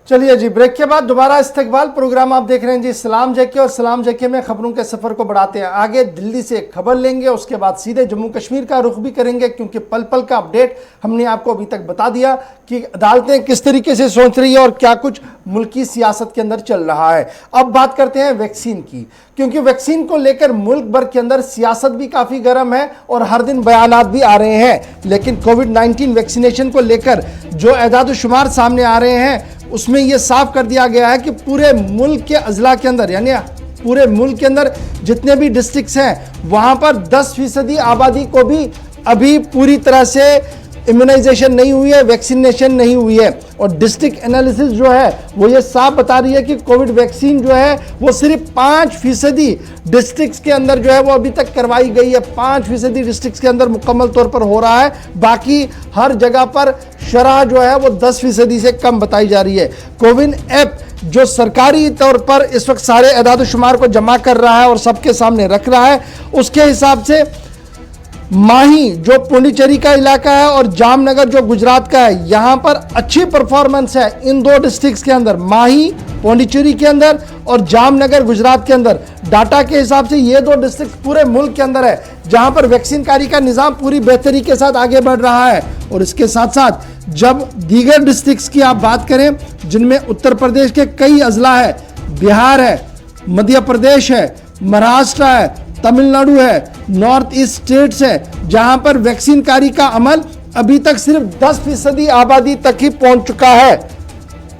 चलिए जी, ब्रेक के बाद दोबारा इस्तकबाल प्रोग्राम आप देख रहे हैं जी सलाम जेके, और सलाम जेके में खबरों के सफर को बढ़ाते हैं आगे। दिल्ली से खबर लेंगे, उसके बाद सीधे जम्मू कश्मीर का रुख भी करेंगे, क्योंकि पल पल का अपडेट हमने आपको अभी तक बता दिया कि अदालतें किस तरीके से सोच रही है और क्या कुछ मुल्की सियासत के अंदर चल रहा है। अब बात करते हैं वैक्सीन की, क्योंकि वैक्सीन को लेकर मुल्क भर के अंदर सियासत भी काफ़ी गर्म है और हर दिन बयानात भी आ रहे हैं। लेकिन कोविड-19 वैक्सीनेशन को लेकर जो एजाद-ओ-शुमार सामने आ रहे हैं उसमें यह साफ कर दिया गया है कि पूरे मुल्क के अजला के अंदर, यानी पूरे मुल्क के अंदर जितने भी डिस्ट्रिक्ट्स हैं वहां पर 10% आबादी को भी अभी पूरी तरह से इम्यूनाइजेशन नहीं हुई है, वैक्सीनेशन नहीं हुई है। और डिस्ट्रिक्ट एनालिसिस जो है वो ये साफ बता रही है कि कोविड वैक्सीन जो है वो सिर्फ 5% डिस्ट्रिक्ट्स के अंदर जो है वो अभी तक करवाई गई है। 5% डिस्ट्रिक्ट्स के अंदर मुकम्मल तौर पर हो रहा है, बाकी हर जगह पर शरह जो है वो 10% से कम बताई जा रही है। कोविन ऐप जो सरकारी तौर पर इस वक्त सारे एदाद-ओ-शुमार को जमा कर रहा है और सबके सामने रख रहा है, उसके हिसाब से माही जो पुडुचेरी का इलाका है और जामनगर जो गुजरात का है, यहां पर अच्छी परफॉर्मेंस है इन दो डिस्ट्रिक्ट्स के अंदर, माही पुडुचेरी के अंदर और जामनगर गुजरात के अंदर। डाटा के हिसाब से ये दो डिस्ट्रिक्ट पूरे मुल्क के अंदर है जहां पर वैक्सीनकारी का निज़ाम पूरी बेहतरी के साथ आगे बढ़ रहा है। और इसके साथ साथ जब दीगर डिस्ट्रिक्ट्स की आप बात करें जिनमें उत्तर प्रदेश के कई अजला है, बिहार है, मध्य प्रदेश है, महाराष्ट्र है, तमिलनाडु है, नॉर्थ ईस्ट स्टेट्स है, जहां पर वैक्सीनकारी का अमल अभी तक सिर्फ 10% आबादी तक ही पहुंच चुका है।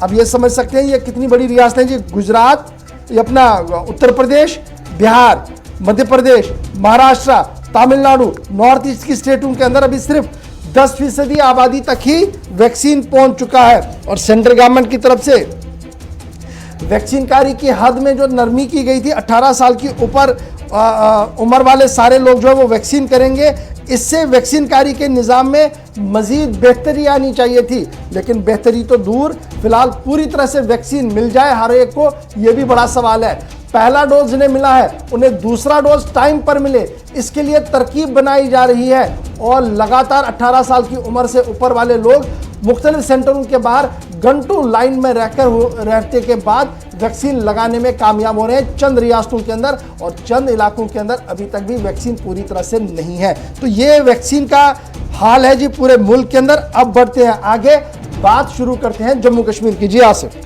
अब ये समझ सकते हैं ये कितनी बड़ी रियासत है जी। गुजरात, ये अपना उत्तर प्रदेश, बिहार, मध्य प्रदेश, महाराष्ट्र, तमिलनाडु, नॉर्थ ईस्ट की स्टेटों के अंदर अभी सिर्फ 10% आबादी तक ही वैक्सीन पहुंच चुका है। और सेंट्रल गवर्नमेंट की तरफ से वैक्सीनकारी की हद में जो नरमी की गई थी, 18 साल की ऊपर उम्र वाले सारे लोग जो है वो वैक्सीन करेंगे, इससे वैक्सीनकारी के निज़ाम में मज़ीद बेहतरी आनी चाहिए थी। लेकिन बेहतरी तो दूर, फिलहाल पूरी तरह से वैक्सीन मिल जाए हर एक को, ये भी बड़ा सवाल है। पहला डोज जिन्हें मिला है उन्हें दूसरा डोज टाइम पर मिले, इसके लिए तरकीब बनाई जा रही है। और लगातार 18 साल की उम्र से ऊपर वाले लोग मुख्तलिफ सेंटरों के बाहर घंटों लाइन में रहते के बाद वैक्सीन लगाने में कामयाब हो रहे हैं चंद रियासतों के अंदर, और चंद इलाकों के अंदर अभी तक भी वैक्सीन पूरी तरह से नहीं है। तो ये वैक्सीन का हाल है जी पूरे मुल्क के अंदर। अब बढ़ते हैं आगे, बात शुरू करते हैं जम्मू कश्मीर की। जी आसिफ,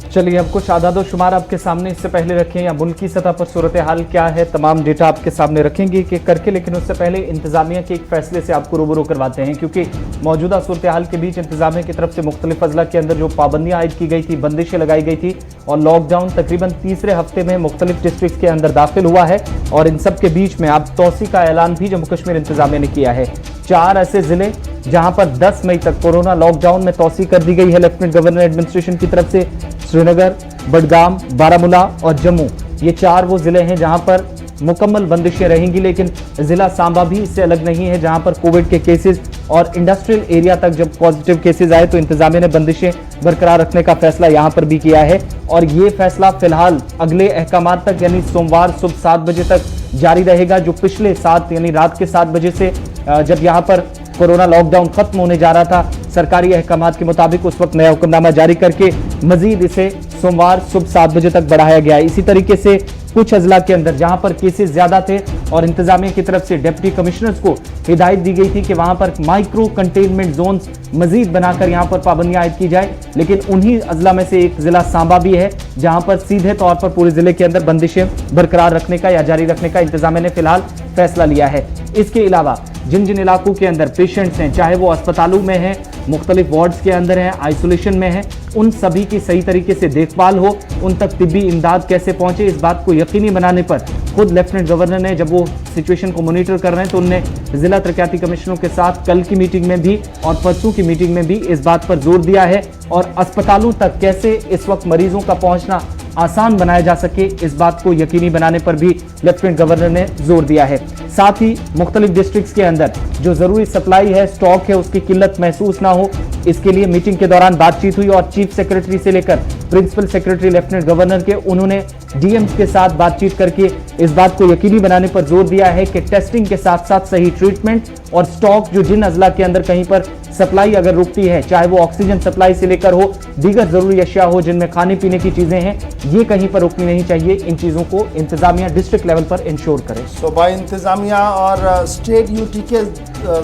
चलिए अब कुछ आदाद-ओ-शुमार आपके सामने इससे पहले रखें या मुल्की सतह पर सूरत हाल क्या है, तमाम डेटा आपके सामने रखेंगे एक एक करके। लेकिन उससे पहले इंतजामिया के एक फैसले से आपको रूबरू करवाते हैं, क्योंकि मौजूदा सूरत हाल के बीच इंतजामिया की तरफ से मुख्तलिफ अजला के अंदर जो पाबंदियां आयद की गई थी, बंदिशें लगाई गई थी और लॉकडाउन तकरीबन तीसरे हफ्ते में मुख्तलिफ डिस्ट्रिक्ट के अंदर दाखिल हुआ है। और इन सब के बीच में अब तोसी का ऐलान भी जम्मू कश्मीर इंतजामिया ने किया है। 4 ऐसे जिले जहां पर 10 मई तक कोरोना लॉकडाउन में तोसी कर दी गई है लेफ्टिनेंट गवर्नर एडमिनिस्ट्रेशन की तरफ से। श्रीनगर, बडगाम, बारामूला और जम्मू, ये 4 वो जिले हैं जहां पर मुकम्मल बंदिशें रहेंगी। लेकिन जिला सांबा भी इससे अलग नहीं है, जहां पर कोविड के केसेस और इंडस्ट्रियल एरिया तक जब पॉजिटिव केसेस आए तो इंतजामिया ने बंदिशें बरकरार रखने का फैसला यहां पर भी किया है। और ये फैसला फिलहाल अगले अहकामात तक यानी सोमवार सुबह 7 बजे तक जारी रहेगा, जो पिछले 7 यानी रात के 7 बजे से जब यहाँ पर कोरोना लॉकडाउन खत्म होने जा रहा था, सरकारी अहकामात के मुताबिक उस वक्त नया हुक्मनामा जारी करके मजीद इसे सोमवार सुबह 7 बजे तक बढ़ाया गया है। इसी तरीके से कुछ अजला के अंदर जहां पर केसेस ज्यादा थे और इंतजामिया की तरफ से डिप्टी कमिश्नर्स को हिदायत दी गई थी कि वहां पर माइक्रो कंटेनमेंट जोन्स मजीद बनाकर यहां पर पाबंदियां आयद की जाए, लेकिन उन्हीं अजला में से एक जिला सांबा भी है जहां पर सीधे तौर पर पूरे जिले के अंदर बंदिशें बरकरार रखने का या जारी रखने का इंतजामिया ने फिलहाल फैसला लिया है। इसके अलावा जिन जिन इलाकों के अंदर पेशेंट्स हैं, चाहे वो अस्पतालों में हैं, मुख्तलिफ वार्ड्स के अंदर हैं, आइसोलेशन में हैं, उन सभी की सही तरीके से देखभाल हो, उन तक तिब्बी इमदाद कैसे पहुंचे, इस बात को यकीनी बनाने पर खुद लेफ्टिनेंट गवर्नर ने, जब वो सिचुएशन को मॉनिटर कर रहे हैं, तो उनने जिला तरक्याती कमिश्नरों के साथ कल की मीटिंग में भी और परसों की मीटिंग में भी इस बात पर जोर दिया है। और अस्पतालों तक कैसे इस वक्त मरीजों का पहुंचना आसान बनाया जा सके, इस बात को यकीनी बनाने पर भी लेफ्टिनेंट गवर्नर ने जोर दिया है। साथ ही मुख्तलिफ डिस्ट्रिक्ट्स के अंदर जो जरूरी सप्लाई है, स्टॉक है, उसकी किल्लत महसूस ना हो, इसके लिए मीटिंग के दौरान बातचीत हुई और चीफ सेक्रेटरी से लेकर प्रिंसिपल सेक्रेटरी लेफ्टिनेंट गवर्नर के उन्होंने डीएम्स के साथ बातचीत करके इस बात को यकीनी बनाने पर जोर दिया है कि टेस्टिंग के साथ साथ सही ट्रीटमेंट और स्टॉक जो जिन अजला के अंदर कहीं पर सप्लाई अगर रुकती है, चाहे वो ऑक्सीजन सप्लाई से लेकर हो, दीगर जरूरी अशिया हो जिनमें खाने पीने की चीजें हैं, ये कहीं पर रुकनी नहीं चाहिए। इन चीजों को इंतजामिया डिस्ट्रिक्ट लेवल पर इंश्योर करे। सूबाई इंतजामिया और स्टेट यूटी के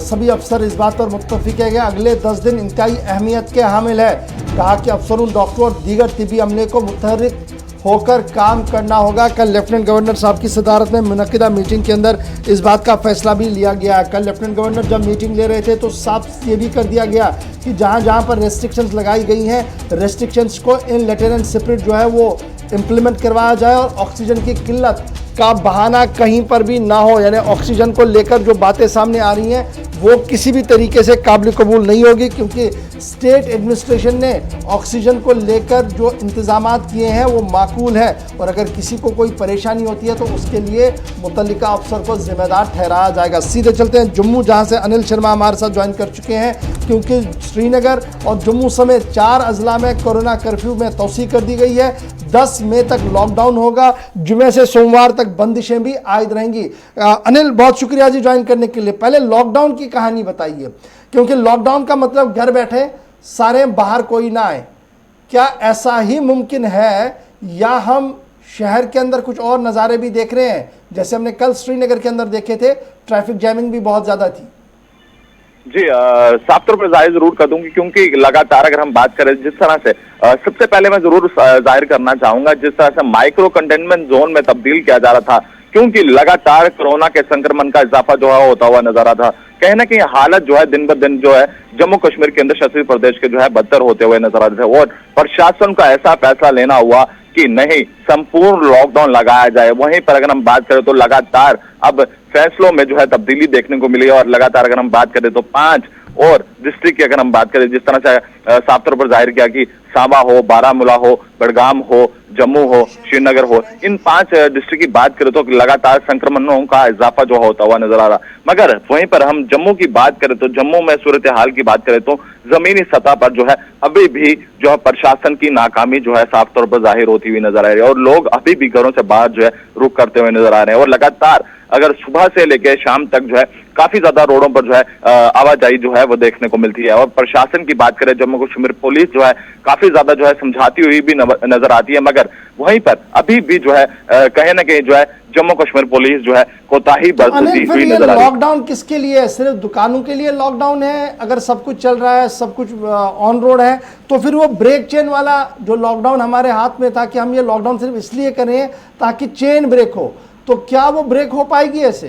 सभी अफसर इस बात पर मुत्तफिक है कि अगले 10 दिन इंतहाई अहमियत के हामिल है। कहा कि अफसरों, डॉक्टरों और दीगर तिबी अमले को मुतहर्रिक होकर काम करना होगा। कल लेफ्टिनेंट गवर्नर साहब की सदारत में मुनक्किदा मीटिंग के अंदर इस बात का फैसला भी लिया गया। कल लेफ्टिनेंट गवर्नर जब मीटिंग ले रहे थे तो साफ ये भी कर दिया गया कि जहां जहां पर रेस्ट्रिक्शंस लगाई गई हैं, रेस्ट्रिक्शंस को इन लेटर एंड सेपरेट जो है वो इम्प्लीमेंट करवाया जाए और ऑक्सीजन की किल्लत का बहाना कहीं पर भी ना हो। यानी ऑक्सीजन को लेकर जो बातें सामने आ रही हैं वो किसी भी तरीके से काबिल कबूल नहीं होगी, क्योंकि स्टेट एडमिनिस्ट्रेशन ने ऑक्सीजन को लेकर जो इंतजामात किए हैं वो माकूल है और अगर किसी को कोई परेशानी होती है तो उसके लिए मुतल्लिका अफसर को जिम्मेदार ठहराया जाएगा। सीधे चलते हैं जम्मू, जहां से अनिल शर्मा हमारे साथ ज्वाइन कर चुके हैं, क्योंकि श्रीनगर और जम्मू समेत 4 अजला में कोरोना कर्फ्यू में तोसी कर दी गई है। 10 मई तक लॉकडाउन होगा, जुमे से सोमवार तक बंदिशें भी आयद रहेंगी। अनिल, बहुत शुक्रिया जी ज्वाइन करने के लिए। पहले लॉकडाउन की कहानी बताइए, क्योंकि लॉकडाउन का मतलब घर बैठे सारे, बाहर कोई ना आए। क्या ऐसा ही मुमकिन है या हम शहर के अंदर कुछ और नज़ारे भी देख रहे हैं? जैसे हमने कल श्रीनगर के अंदर देखे थे, ट्रैफिक जैमिंग भी बहुत ज़्यादा थी। जी, साफ तौर पर जाहिर जरूर कर दूंगी, क्योंकि लगातार अगर हम बात करें जिस तरह से सबसे पहले मैं जरूर जाहिर करना चाहूंगा जिस तरह से माइक्रो कंटेनमेंट जोन में तब्दील किया जा रहा था, क्योंकि लगातार कोरोना के संक्रमण का इजाफा जो है होता हुआ नजर आ रहा था। कहीं ना कहीं हालत जो है दिन ब दिन जो है जम्मू कश्मीर केंद्र शासित प्रदेश के जो है बदतर होते हुए नजर आ रहे थे और प्रशासन का ऐसा फैसला लेना हुआ कि नहीं, संपूर्ण लॉकडाउन लगाया जाए। वहीं पर अगर हम बात करें तो लगातार अब फैसलों में जो है तब्दीली देखने को मिली और लगातार अगर हम बात करें तो 5 और डिस्ट्रिक्ट की अगर हम बात करें, जिस तरह से साफ तौर पर जाहिर किया कि सांबा हो, बारामूला हो, बड़गाम हो, जम्मू हो, श्रीनगर हो, इन 5 डिस्ट्रिक्ट की बात करें तो लगातार संक्रमणों का इजाफा जो होता हुआ नजर आ रहा। मगर वहीं पर हम जम्मू की बात करें तो जम्मू में सूरत हाल की बात करें तो जमीनी सतह पर जो है अभी भी जो है प्रशासन की नाकामी जो है साफ तौर पर जाहिर होती हुई नजर आ रही है और लोग अभी भी घरों से बाहर जो है रुख करते हुए नजर आ रहे हैं। और लगातार अगर सुबह से लेकर शाम तक जो है काफी ज्यादा रोडों पर जो है आवाजाही जो है वो देखने को मिलती है। और प्रशासन की बात करें, जम्मू कश्मीर पुलिस जो है काफी ज्यादा जो है समझाती हुई भी नजर आती है, मगर वहीं पर अभी भी जो है कहीं ना कहीं जो है जम्मू कश्मीर पुलिस जो है कोताही बरतती हुई नजर आ रही है। लॉकडाउन किसके लिए है? सिर्फ दुकानों के लिए लॉकडाउन है? अगर सब कुछ चल रहा है, सब कुछ ऑन रोड है, तो फिर वो ब्रेक चेन वाला जो लॉकडाउन हमारे हाथ में था कि हम ये लॉकडाउन सिर्फ इसलिए करें ताकि चेन ब्रेक हो, तो क्या वो ब्रेक हो पाएगी ऐसे?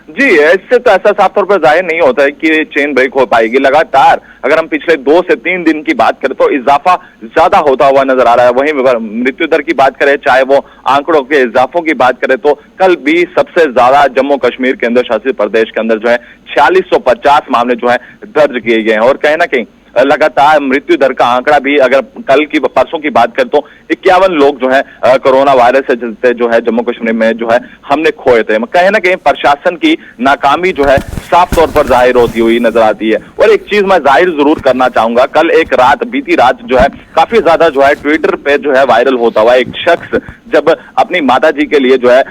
जी, इससे तो ऐसा साफ तौर पर जाहिर नहीं होता है कि चेन ब्रेक हो पाएगी। लगातार अगर हम पिछले 2 से 3 दिन की बात करें तो इजाफा ज्यादा होता हुआ नजर आ रहा है। वहीं मृत्यु दर की बात करें, चाहे वो आंकड़ों के इजाफों की बात करें तो कल भी सबसे ज्यादा जम्मू कश्मीर केंद्र शासित प्रदेश के अंदर जो है 4650 मामले जो है दर्ज किए गए हैं। और कहीं ना कहीं लगातार मृत्यु दर का आंकड़ा भी अगर कल की परसों की बात करें तो 51 लोग जो है कोरोना वायरस से चलते जो है जम्मू कश्मीर में जो है हमने खोए थे। कहीं ना कहीं प्रशासन की नाकामी जो है साफ तौर पर जाहिर होती हुई नजर आती है। और एक चीज मैं जाहिर जरूर करना चाहूंगा, कल एक रात, बीती रात जो है काफी ज्यादा जो है ट्विटर पे जो है वायरल होता हुआ एक शख्स जब अपनी माता जी के लिए जो है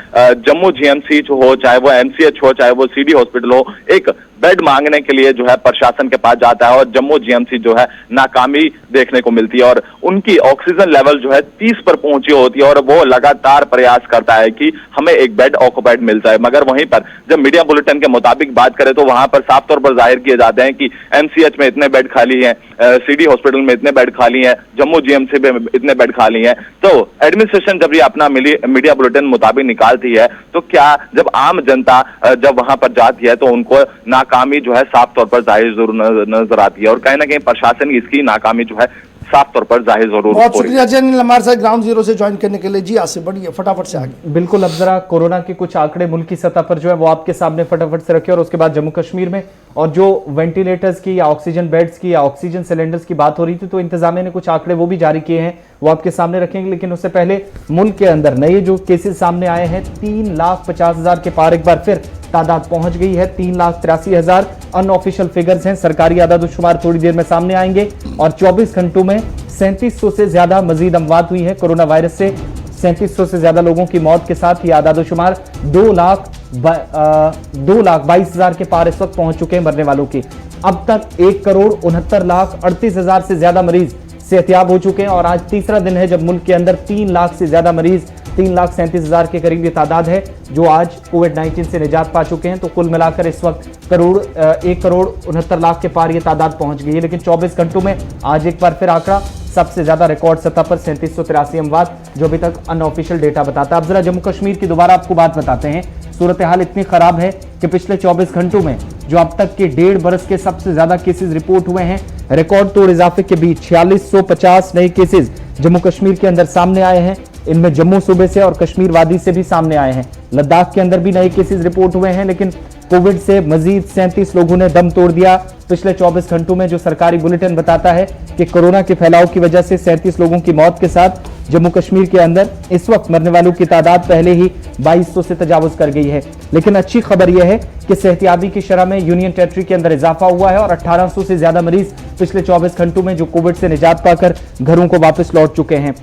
जम्मू जीएमसी हो, चाहे वो एमसीएच हो, चाहे वो सीडी हॉस्पिटल हो, एक बेड मांगने के लिए जो है प्रशासन के पास जाता है और जम्मू जीएमसी जो है नाकामी देखने को मिलती है और उनकी ऑक्सीजन लेवल जो है 30 पर पहुंची होती है और वो लगातार प्रयास करता है कि हमें एक बेड ऑक्युपाइड मिल जाए। मगर वहीं पर जब मीडिया बुलेटिन के मुताबिक बात करें तो वहां पर साफ तौर पर जाहिर किए जाते हैं कि एमसीएच में इतने बेड खाली हैं, सीडी हॉस्पिटल में इतने बेड खाली हैं, जम्मू जीएमसी में इतने बेड खाली हैं। तो एडमिनिस्ट्रेशन जब ये अपना मीडिया बुलेटिन मुताबिक निकालती है तो क्या जब आम जनता जब वहां पर जाती है तो उनको नाकामी जो है साफ तौर पर जाहिर जरूर नजर आती है और कहीं ना कहीं प्रशासन की इसकी नाकामी जो है साफ तौर पर जाहिर जरूर। बहुत शुक्रिया जी अनिल हमारे साथ ग्राउंड जीरो से ज्वाइन करने के लिए। जी आसिफ, बढ़िए फटाफट से आगे। बिल्कुल, अब जरा कोरोना के कुछ आंकड़े मुल्क की सतह पर जो है वो आपके सामने फटाफट से रखे और उसके बाद जम्मू कश्मीर में और जो वेंटिलेटर्स की या ऑक्सीजन बेड्स की या ऑक्सीजन सिलेंडर्स की बात हो रही थी तो इंतजामिया ने कुछ आंकड़े वो भी जारी किए हैं, वो आपके सामने रखेंगे। लेकिन उससे पहले मुल्क के अंदर नए जो केसेस सामने आए हैं 3,50,000 के पार एक बार फिर तादाद पहुंच गई है। 3,83,000 अनऑफिशियल फिगर्स हैं, सरकारी आदाद-ओ-शुमार थोड़ी देर में सामने आएंगे और 24 घंटों में 3700 से ज्यादा मजीद अमवात हुई है कोरोना वायरस से। 3700 से ज्यादा लोगों की मौत के साथ ही आदाद-ओ-शुमार 2,22,000 के पार इस वक्त पहुंच चुके हैं मरने वालों की। अब तक 1,69,38,000 से ज्यादा मरीज सेहतियाब हो चुके हैं और आज तीसरा दिन है जब मुल्क के अंदर 3 लाख से ज्यादा मरीज, 3,37,000 के करीब ये तादाद है जो आज कोविड-19 से निजात पा चुके हैं। तो कुल मिलाकर इस वक्त 1,69,68,00,000 के पार ये तादाद पहुंच गई है। लेकिन 24 घंटों में आज एक बार फिर आंकड़ा सबसे ज्यादा रिकॉर्ड सतह पर 3783 अमवात, जो अभी तक अनऑफिशियल डेटा बताता है। अब जरा जम्मू कश्मीर की दोबारा आपको बात बताते हैं। सूरत हाल इतनी खराब है कि पिछले 24 घंटों में जो अब तक के 1.5 बरस के सबसे ज्यादा केसेस रिपोर्ट हुए हैं, रिकॉर्ड तोड़ इजाफे के बीच 4650 नए केसेस जम्मू कश्मीर के अंदर सामने आए हैं। इनमें जम्मू सूबे से और कश्मीर वादी से भी सामने आए हैं। लद्दाख के अंदर भी नए केसेस रिपोर्ट हुए हैं, लेकिन कोविड से मजीद 37 लोगों ने दम तोड़ दिया पिछले 24 घंटों में। जो सरकारी बुलेटिन बताता है कि कोरोना के फैलाव की वजह से 37 लोगों की मौत के साथ जम्मू कश्मीर के अंदर इस वक्त मरने वालों की तादाद पहले ही 2200 से तजावुज कर गई है। लेकिन अच्छी खबर यह है कि सेहतियाबी की शरह में यूनियन टेरिटरी के अंदर इजाफा हुआ है और 1800 से ज्यादा मरीज पिछले 24 घंटों में जो कोविड से निजात पाकर घरों को वापस लौट चुके हैं।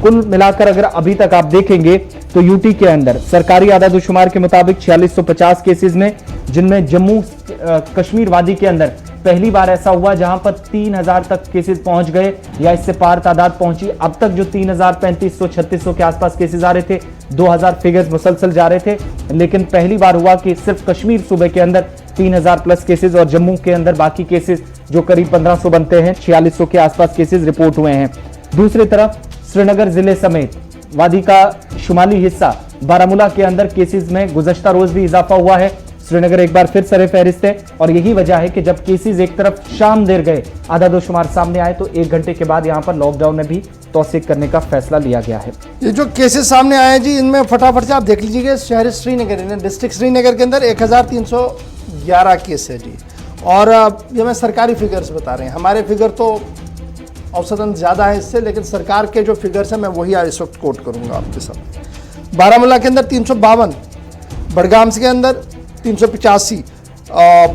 कुल मिलाकर अगर अभी तक आप देखेंगे तो यूटी के अंदर सरकारी आदादोशुमार के मुताबिक 4650 केसेस में, जिनमें जम्मू कश्मीर वादी के अंदर पहली बार ऐसा हुआ जहां पर 3000 तक केसेस पहुंच गए या इससे पार तादाद पहुंची। अब तक जो 3000, 3500, 3600 के आसपास केसेस आ रहे थे, 2000 फिगर्स मुसलसल जा रहे थे, लेकिन पहली बार हुआ कि सिर्फ कश्मीर सूबे के अंदर 3000 प्लस केसेस और जम्मू के अंदर बाकी केसेस जो करीब 1500 बनते हैं, 4600 के आसपास केसेस रिपोर्ट हुए हैं। दूसरी तरफ श्रीनगर जिले समेत वादी का शुमाली हिस्सा बारामूला के अंदर केसेस में गुज़श्ता रोज भी इजाफा हुआ है। श्रीनगर एक बार फिर सरे फहरिस्त है और यही वजह है कि जब केसेस एक तरफ शाम देर गए आदादोशुमार सामने आए तो 1 घंटे के बाद यहां पर लॉकडाउन में भी तौसीक करने का फैसला लिया गया है। ये जो केसेस सामने आए जी, इनमें फटाफट से आप देख लीजिएगा। शहर श्रीनगर, डिस्ट्रिक्ट श्रीनगर के अंदर 1311 केस है जी। और ये मैं सरकारी फिगर्स बता रहे हैं, हमारे फिगर तो औसतन ज़्यादा है इससे, लेकिन सरकार के जो फिगर्स हैं मैं वही इस वक्त कोट करूंगा आपके साथ। बारामूला के अंदर 352, बडगाम के अंदर 385,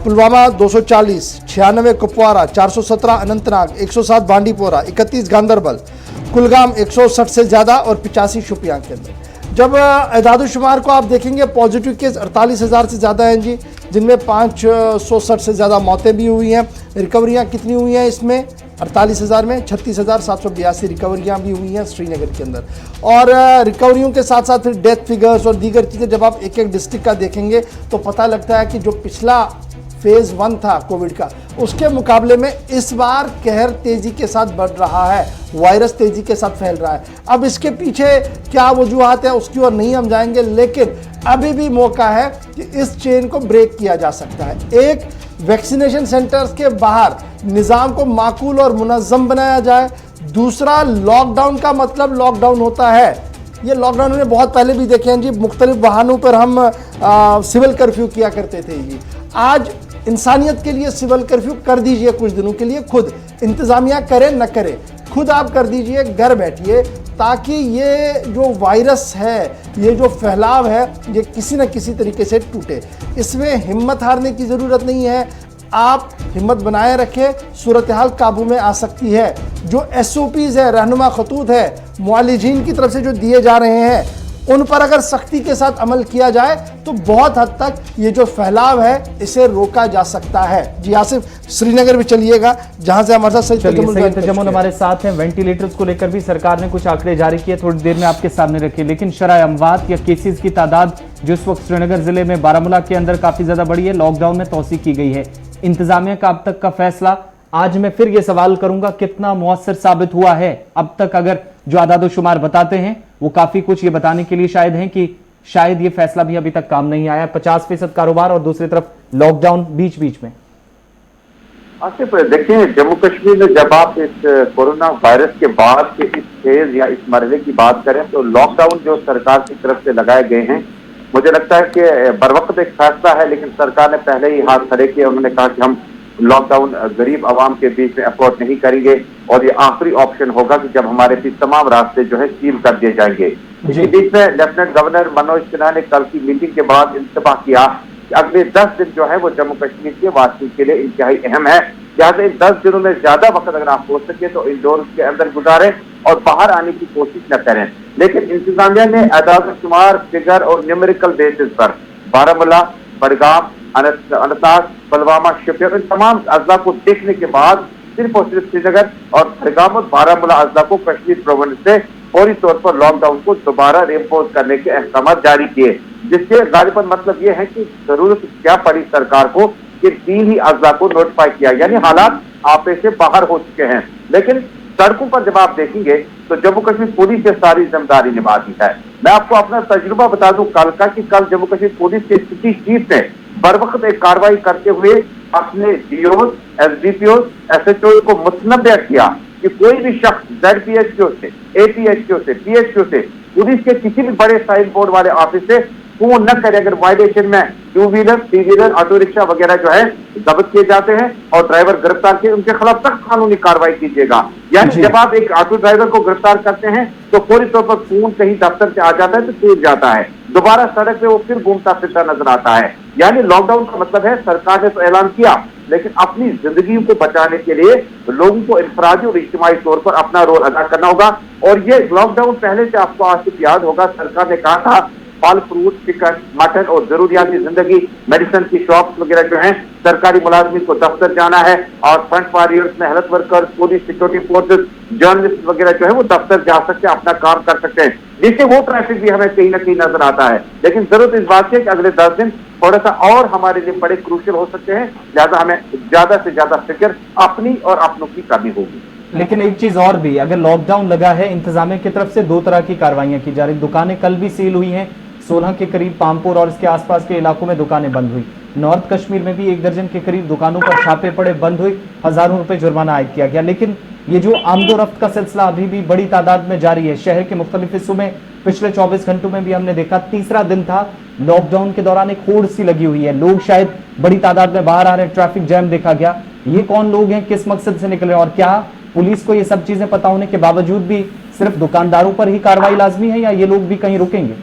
पुलवामा 240, 96 कुपवारा, 417 अनंतनाग, 107 बांडीपोरा, 31 गांदरबल, कुलगाम 160 से ज़्यादा और 85 शोपियां के अंदर। जब एदादुशुमार को आप देखेंगे, पॉजिटिव केस 48,000 से ज़्यादा हैं जी, जिनमें 560 से ज़्यादा मौतें भी हुई हैं। रिकवरियाँ कितनी हुई हैं इसमें? 48,000 में 36,782 रिकवरियाँ भी हुई हैं श्रीनगर के अंदर। और रिकवरियों के साथ साथ फिर डेथ फिगर्स और दीगर चीज़ें जब आप एक एक डिस्ट्रिक्ट का देखेंगे तो पता लगता है कि जो पिछला फेज़ 1 था कोविड का, उसके मुकाबले में इस बार कहर तेज़ी के साथ बढ़ रहा है, वायरस तेज़ी के साथ फैल रहा है। अब इसके पीछे क्या वजूहात है उसकी ओर नहीं हम जाएंगे, लेकिन अभी भी मौका है कि इस चेन को ब्रेक किया जा सकता है। एक, वैक्सीनेशन सेंटर्स के बाहर निज़ाम को माकूल और मुनज़्ज़म बनाया जाए। दूसरा, लॉकडाउन का मतलब लॉकडाउन होता है, ये लॉकडाउन हमने बहुत पहले भी देखे हैं जी। मुख्तलिफ बहानों पर हम सिविल कर्फ्यू किया करते थे जी। आज इंसानियत के लिए सिविल कर्फ्यू कर दीजिए कुछ दिनों के लिए, खुद इंतज़ामिया करे न करे, खुद आप कर दीजिए, घर बैठिए, ताकि ये जो वायरस है, ये जो फैलाव है, ये किसी न किसी तरीके से टूटे। इसमें हिम्मत हारने की ज़रूरत नहीं है, आप हिम्मत बनाए रखें, सूरत हाल काबू में आ सकती है। जो SOPs है, रहनुमा खतूत है, मुआलिजीन की तरफ से जो दिए जा रहे हैं, उन पर अगर सख्ती के साथ अमल किया जाए तो बहुत हद तक ये जो फैलाव है इसे रोका जा सकता है। जी आसिफ, श्रीनगर भी चलिएगा जहां से हमारे साथ सैयद तजम्मुल हमारे साथ हैं। वेंटिलेटर्स को लेकर भी सरकार ने कुछ आंकड़े जारी किए, थोड़ी देर में आपके सामने रखे, लेकिन शरह अमवात या केसेस की तादाद जो इस वक्त श्रीनगर जिले में बारामूला के अंदर काफी ज्यादा बढ़ी है, लॉकडाउन में तौसीक की गई है। इंतजामिया का अब तक का फैसला, आज मैं फिर ये सवाल करूंगा, कितना मुअस्सर साबित हुआ है अब तक? अगर जो आदादोशुमार बताते हैं वो काफी कुछ ये बताने के लिए शायद हैं कि शायद ये फैसला भी अभी तक काम नहीं आया। 50% कारोबार और दूसरी तरफ लॉकडाउन बीच बीच में। आसिफ, देखिए, जम्मू कश्मीर में जब आप इस कोरोना वायरस के बाद के इस फेज या इस मरहले की बात करें तो लॉकडाउन जो सरकार की तरफ से लगाए गए हैं, मुझे लगता है कि बरवक्त एक फैसला है, लेकिन सरकार ने पहले ही हाथ खड़े किए। उन्होंने कहा कि हम लॉकडाउन गरीब आवाम के बीच में अफोर्ड नहीं करेंगे और ये आखिरी ऑप्शन होगा कि जब हमारे बीच तमाम रास्ते जो है सील कर दिए जाएंगे। इसी बीच में लेफ्टिनेंट गवर्नर मनोज सिन्हा ने कल की मीटिंग के बाद इंतबाह किया कि अगले 10 दिन जो है वो जम्मू कश्मीर के वासियों के लिए इंतहाई अहम है। लिहाजा इन 10 दिनों में ज्यादा वक्त अगर आप हो सके तो इंडोर के अंदर गुजारें और बाहर आने की कोशिश न करें। लेकिन इंतजामिया ने आदादोशुमार, फिगर और न्यूमेरिकल बेसिस पर बारामूला, बडगाम, अनंतनाग, पुलवामा, शोपियां, इन तमाम अजला को देखने के बाद सिर्फ और सिर्फ श्रीनगर और खड़गाम और बारामूला अजला को कश्मीर प्रोविंस से फौरी तौर पर लॉकडाउन को दोबारा रिम्पोज करने के अहकाम जारी किए, जिसके गालिबन मतलब यह है कि जरूरत क्या पड़ी सरकार को कि 3 ही अजला को नोटिफाई किया, यानी हालात आपे से बाहर हो चुके हैं। लेकिन सड़कों पर जब आप देखेंगे तो जम्मू कश्मीर पुलिस से सारी जिम्मेदारी निभाती है। मैं आपको अपना तजुर्बा बता दूं कल का, कि कल जम्मू कश्मीर पुलिस के सिटी चीफ ने बर वक्त एक कार्रवाई करते हुए अपने डीओ, एसडीपीओ, एसएचओ को मुतनब्बे किया कि कोई भी शख्स ZPHQ से, APHQ से, PHQ से, पुलिस के किसी भी बड़े साइन बोर्ड वाले ऑफिस से फोन न करे अगर वायलेशन में 2 व्हीलर, 3 व्हीलर, ऑटो रिक्शा वगैरह जो है जब्त किए जाते हैं और ड्राइवर गिरफ्तार किए, उनके खिलाफ सख्त कानूनी कार्रवाई कीजिएगा। यानी जब आप एक ऑटो ड्राइवर को गिरफ्तार करते हैं तो फौरी तौर पर फोन कहीं दफ्तर से आ जाता है तो छूट जाता है, दोबारा सड़क पे वो फिर घूमता फिरता नजर आता है। यानी लॉकडाउन का मतलब है सरकार ने तो ऐलान किया, लेकिन अपनी जिंदगी को बचाने के लिए लोगों को इंफरादी और इज्तिमाई तौर पर अपना रोल अदा करना होगा। और ये लॉकडाउन पहले से आपको आसिफ याद होगा, सरकार ने कहा था फल, फ्रूट, चिकन, मटन और जरूरियाती जिंदगी, मेडिसिन की शॉप्स वगैरह जो हैं, सरकारी मुलाजमिन को दफ्तर जाना है और फ्रंट वॉरियर्स में health workers, police, security forces, journalist वगैरह जो है वो दफ्तर जा सकते हैं, अपना काम कर सकते हैं, जिससे वो ट्रैफिक भी हमें कहीं ना कहीं नजर आता है। लेकिन जरूरत इस बात की है कि अगले 10 दिन थोड़ा सा और हमारे लिए बड़े क्रूशियल हो सकते हैं, लिहाजा हमें ज्यादा से ज्यादा फिक्र अपनी और अपनों की करनी होगी। लेकिन एक चीज और भी, अगर लॉकडाउन लगा है, इंतजामिया की तरफ से 2 तरह की कार्रवाइयां की जा रही, दुकानें कल भी सील हुई हैं, 16 के करीब पामपुर और इसके आसपास के इलाकों में दुकानें बंद हुई। नॉर्थ कश्मीर में भी 1 दर्जन के करीब दुकानों पर छापे पड़े, बंद हुई, हजारों रुपए जुर्माना आयद किया गया। लेकिन ये जो आमदोरफ्त का सिलसिला अभी भी बड़ी तादाद में जारी है। शहर के मुख्तलिफ हिस्सों में पिछले 24 घंटों में भी हमने देखा, तीसरा दिन था लॉकडाउन के दौरान, एक होड़ सी लगी हुई है, लोग शायद बड़ी तादाद में बाहर आ रहे हैं, ट्रैफिक जैम देखा गया। ये कौन लोग हैं, किस मकसद से निकले और क्या पुलिस को ये सब चीजें पता होने के बावजूद भी सिर्फ दुकानदारों पर ही कार्रवाई लाजमी है या ये लोग भी कहीं रुकेंगे?